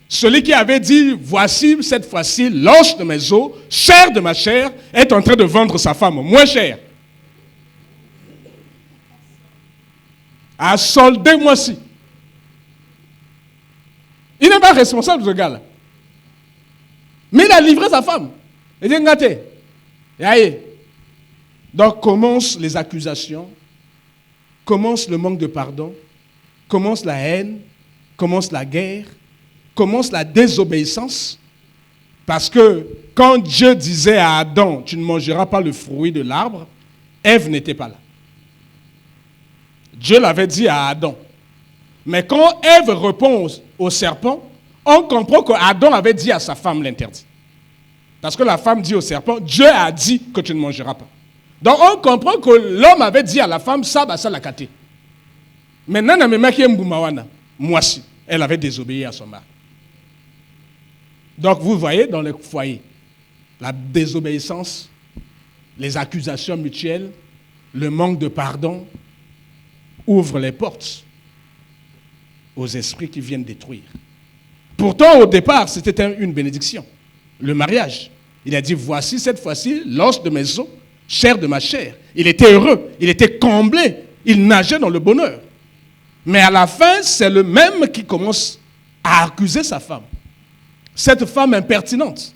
Celui qui avait dit, voici cette fois-ci l'os de mes os, chair de ma chair, est en train de vendre sa femme moins cher. À solder moi-ci. Il n'est pas responsable de ce gars-là. Mais il a livré sa femme. Il dit, ngate. Donc commencent les accusations, commence le manque de pardon, commence la haine, commence la guerre, commence la désobéissance. Parce que quand Dieu disait à Adam, tu ne mangeras pas le fruit de l'arbre, Ève n'était pas là. Dieu l'avait dit à Adam. Mais quand Ève répond au serpent, on comprend qu'Adam avait dit à sa femme l'interdit. Parce que la femme dit au serpent, Dieu a dit que tu ne mangeras pas. Donc on comprend que l'homme avait dit à la femme, ça va ça la kate. Maintenant, moi aussi, elle avait désobéi à son mari. Donc vous voyez dans les foyers, la désobéissance, les accusations mutuelles, le manque de pardon ouvrent les portes aux esprits qui viennent détruire. Pourtant, au départ, c'était une bénédiction. Le mariage. Il a dit, voici cette fois-ci l'os de mes os, chair de ma chair. Il était heureux, il était comblé, il nageait dans le bonheur. Mais à la fin, c'est le même qui commence à accuser sa femme. Cette femme impertinente,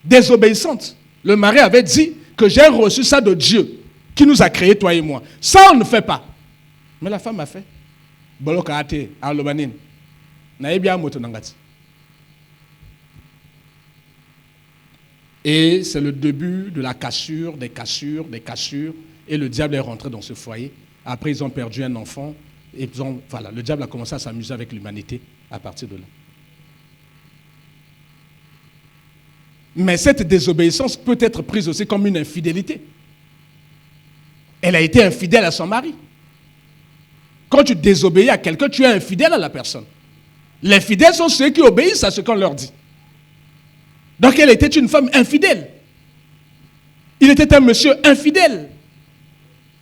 désobéissante. Le mari avait dit que j'ai reçu ça de Dieu, qui nous a créés, toi et moi. Ça, on ne fait pas. Mais la femme a fait. Et c'est le début de la cassure, des cassures, des cassures. Et le diable est rentré dans ce foyer. Après, ils ont perdu un enfant. Et voilà, le diable a commencé à s'amuser avec l'humanité à partir de là. Mais cette désobéissance peut être prise aussi comme une infidélité. Elle a été infidèle à son mari. Quand tu désobéis à quelqu'un, tu es infidèle à la personne. Les fidèles sont ceux qui obéissent à ce qu'on leur dit. Donc elle était une femme infidèle. Il était un monsieur infidèle.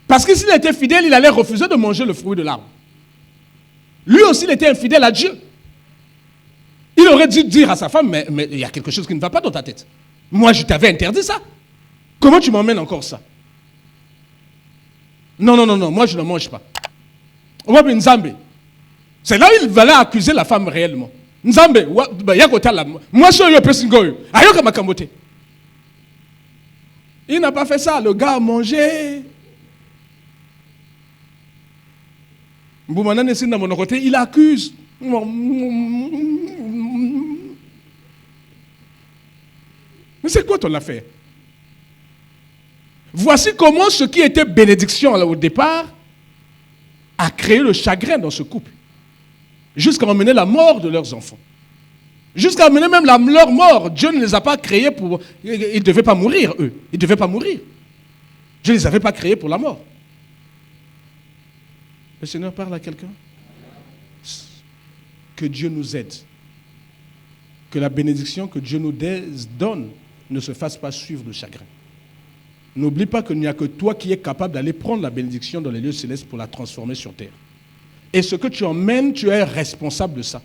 Parce que s'il était fidèle, il allait refuser de manger le fruit de l'arbre. Lui aussi, il était infidèle à Dieu. Il aurait dû dire à sa femme, mais il y a quelque chose qui ne va pas dans ta tête. Moi, je t'avais interdit ça. Comment tu m'emmènes encore ça? Non, moi je ne mange pas. Nzambe. C'est là où il va accuser la femme réellement. Nzambe, moi je suis un il n'a pas fait ça. Le gars a mangé. Il accuse. Mais c'est quoi ton affaire? Voici comment ce qui était bénédiction au départ a créé le chagrin dans ce couple. Jusqu'à emmener la mort de leurs enfants. Jusqu'à amener même leur mort. Dieu ne les a pas créés pour... Ils ne devaient pas mourir, eux. Ils ne devaient pas mourir. Dieu ne les avait pas créés pour la mort. Le Seigneur parle à quelqu'un. Que Dieu nous aide. Que la bénédiction que Dieu nous donne ne se fasse pas suivre de chagrin. N'oublie pas qu'il n'y a que toi qui es capable d'aller prendre la bénédiction dans les lieux célestes pour la transformer sur terre. Et ce que tu emmènes, tu es responsable de ça.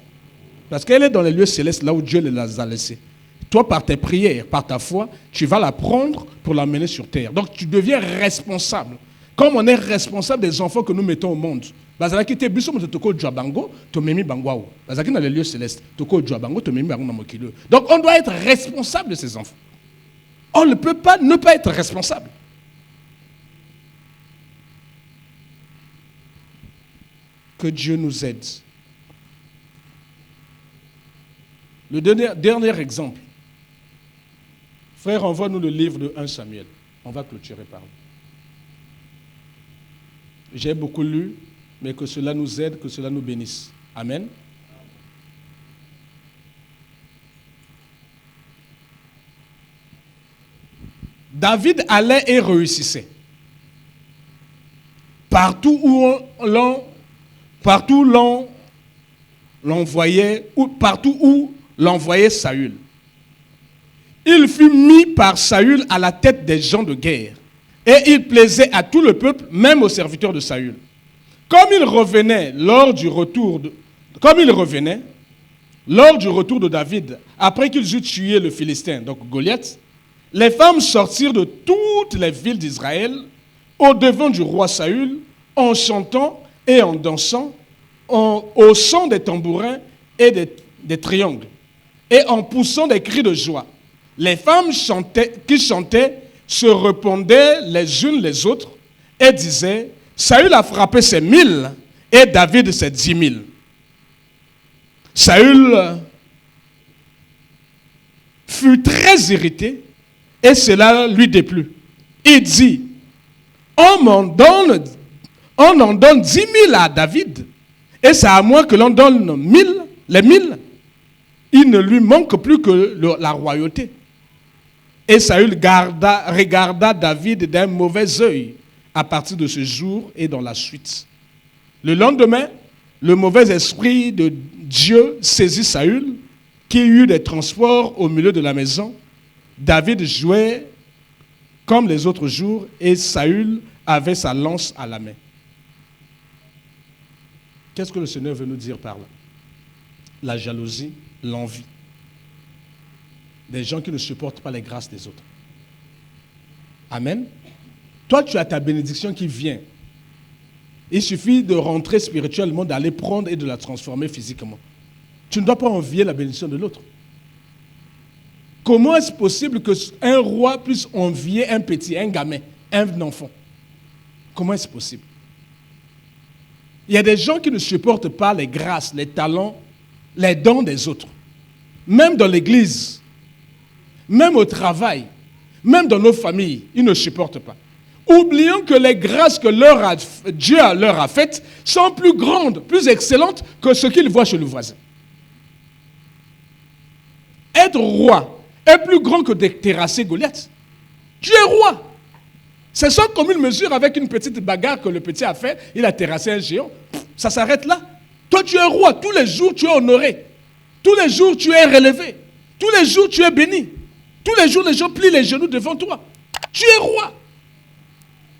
Parce qu'elle est dans les lieux célestes, là où Dieu les a laissés. Toi, par tes prières, par ta foi, tu vas la prendre pour l'amener sur terre. Donc, tu deviens responsable. Comme on est responsable des enfants que nous mettons au monde. Donc, on doit être responsable de ces enfants. On ne peut pas ne pas être responsable. Que Dieu nous aide. Le dernier exemple. Frère, envoie-nous le livre de 1 Samuel. On va clôturer par là. J'ai beaucoup lu, mais que cela nous aide, que cela nous bénisse. Amen. David allait et réussissait. Partout où l'envoyait Saül. Il fut mis par Saül à la tête des gens de guerre. Et il plaisait à tout le peuple, même aux serviteurs de Saül. Comme il revenait lors du retour de David, après qu'ils eurent tué le Philistin, donc Goliath, les femmes sortirent de toutes les villes d'Israël au devant du roi Saül en chantant et en dansant, au son des tambourins et des triangles, et en poussant des cris de joie. Les femmes qui chantaient se répondaient les unes les autres et disaient, Saül a frappé ses 1000 et David ses 10 000. Saül fut très irrité et cela lui déplut. Il dit, on en donne 10 000 à David et c'est à moi que l'on donne 1000, les 1000. Il ne lui manque plus que la royauté. Et Saül regarda David d'un mauvais œil à partir de ce jour et dans la suite. Le lendemain, le mauvais esprit de Dieu saisit Saül, qui eut des transports au milieu de la maison. David jouait comme les autres jours et Saül avait sa lance à la main. Qu'est-ce que le Seigneur veut nous dire par là? La jalousie, l'envie. Des gens qui ne supportent pas les grâces des autres. Amen. Toi, tu as ta bénédiction qui vient. Il suffit de rentrer spirituellement, d'aller prendre et de la transformer physiquement. Tu ne dois pas envier la bénédiction de l'autre. Comment est-ce possible qu'un roi puisse envier un petit, un gamin, un enfant? Comment est-ce possible? Il y a des gens qui ne supportent pas les grâces, les talents, les dons des autres. Même dans l'église, même au travail, même dans nos familles, ils ne supportent pas. Oublions que les grâces que Dieu leur a faites sont plus grandes, plus excellentes que ce qu'ils voient chez le voisin. Être roi est plus grand que de terrasser Goliath. Tu es roi. C'est ça comme une mesure avec une petite bagarre que le petit a fait, il a terrassé un géant. Ça s'arrête là. Toi, tu es roi. Tous les jours, tu es honoré. Tous les jours, tu es relevé. Tous les jours, tu es béni. Tous les jours, les gens plient les genoux devant toi. Tu es roi.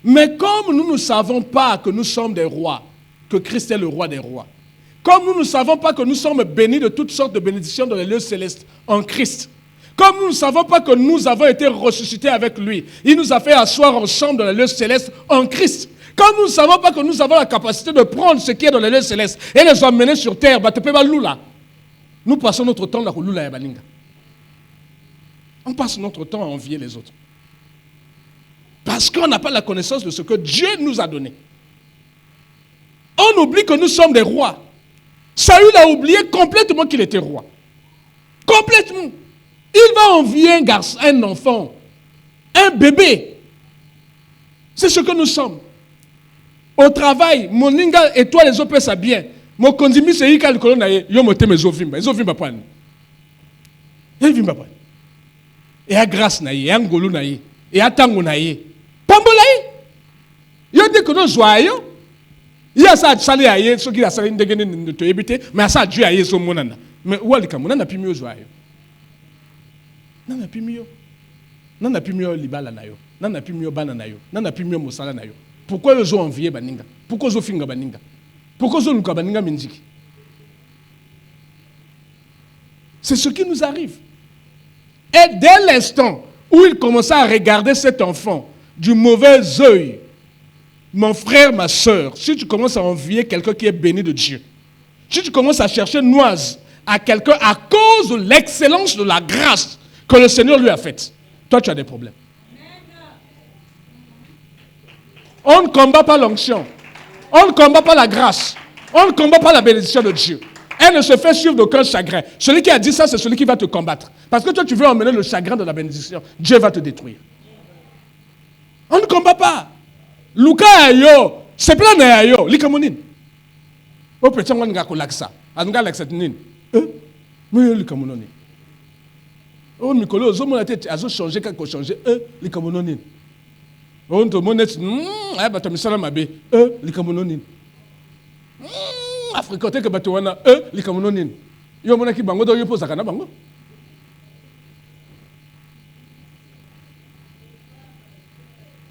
Mais comme nous ne savons pas que nous sommes des rois, que Christ est le roi des rois, comme nous ne savons pas que nous sommes bénis de toutes sortes de bénédictions dans les lieux célestes en Christ, comme nous ne savons pas que nous avons été ressuscités avec lui, il nous a fait asseoir ensemble dans les lieux célestes en Christ. Comme nous ne savons pas que nous avons la capacité de prendre ce qui est dans les lieux célestes et les emmener sur terre, nous passons notre temps là. On passe notre temps à envier les autres. Parce qu'on n'a pas la connaissance de ce que Dieu nous a donné. On oublie que nous sommes des rois. Saül a oublié complètement qu'il était roi. Complètement. Il va envier un garçon, un enfant, un bébé. C'est ce que nous sommes. Au travail, mon ninga et toi les autres ça bien. Mon condimi c'est ika le colon yo moté mes ovimba. Les ovimba pas. Et vimba pas. Et à grâce naïe, et à ngolo naïe, et à tango naïe. Pambolaï. Yo dit que nous joyeux. Il y a ça salé aïe, ce qui a salé de te éviter, mais à ça Dieu aïe son monana. Mais où est le Cameroun n'a plus mieux joyeux. N'a plus mieux. N'a plus mieux libala nayo. N'a plus mieux banana yo. N'a plus mieux mosala nayo. Pourquoi ils ont envié baninga? Pourquoi ils ont finga baninga? Pourquoi ils ont luka baninga minjiki? C'est ce qui nous arrive. Et dès l'instant où il commença à regarder cet enfant du mauvais œil, mon frère, ma soeur, si tu commences à envier quelqu'un qui est béni de Dieu, si tu commences à chercher noise à quelqu'un à cause de l'excellence de la grâce que le Seigneur lui a faite, toi tu as des problèmes. On ne combat pas l'onction. On ne combat pas la grâce. On ne combat pas la bénédiction de Dieu. Elle ne se fait suivre d'aucun chagrin. Celui qui a dit ça, c'est celui qui va te combattre. Parce que toi, tu veux emmener le chagrin de la bénédiction. Dieu va te détruire. On ne combat pas. Luka ayo, c'est plein d'ayo, likamonine. Oh, peut-être qu'on a kolaksa. Anga laksetnine. Mais likamonone. Oh, Mikolo, zo mona tete azo changer kako changer. Likamonone. On te monnaie, bah tu me salam abe, les Camerounais. Africains que batuana, les Camerounais. Yo mona ki bango do yo pose kana bango.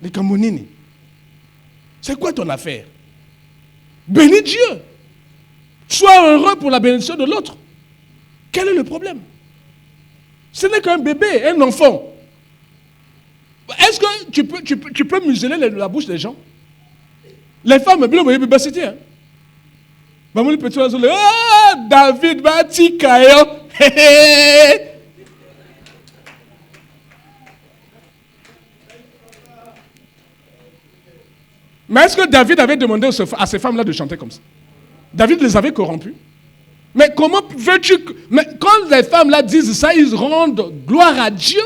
Les Camerounais. C'est quoi ton affaire? Bénis Dieu. Sois heureux pour la bénédiction de l'autre. Quel est le problème? Ce n'est qu'un bébé, un enfant. Est-ce que tu peux museler la bouche des gens? Les femmes, bien vous voyez, c'était. Hein? Maman, le petit oiseau, David, Batikayo. Mais est-ce que David avait demandé à ces femmes-là de chanter comme ça? David les avait corrompues. Mais comment veux-tu... Mais quand les femmes-là disent ça, ils rendent gloire à Dieu.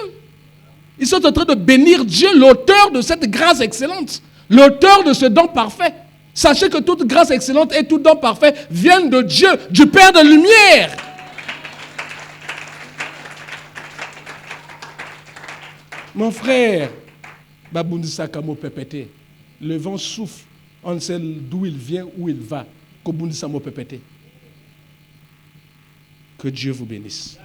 Ils sont en train de bénir Dieu, l'auteur de cette grâce excellente, l'auteur de ce don parfait. Sachez que toute grâce excellente et tout don parfait viennent de Dieu, du Père de lumière. Mon frère, Babundi Kamo Pépété, le vent souffle, on ne sait d'où il vient, où il va. Kobundi Samo Pépété. Que Dieu vous bénisse.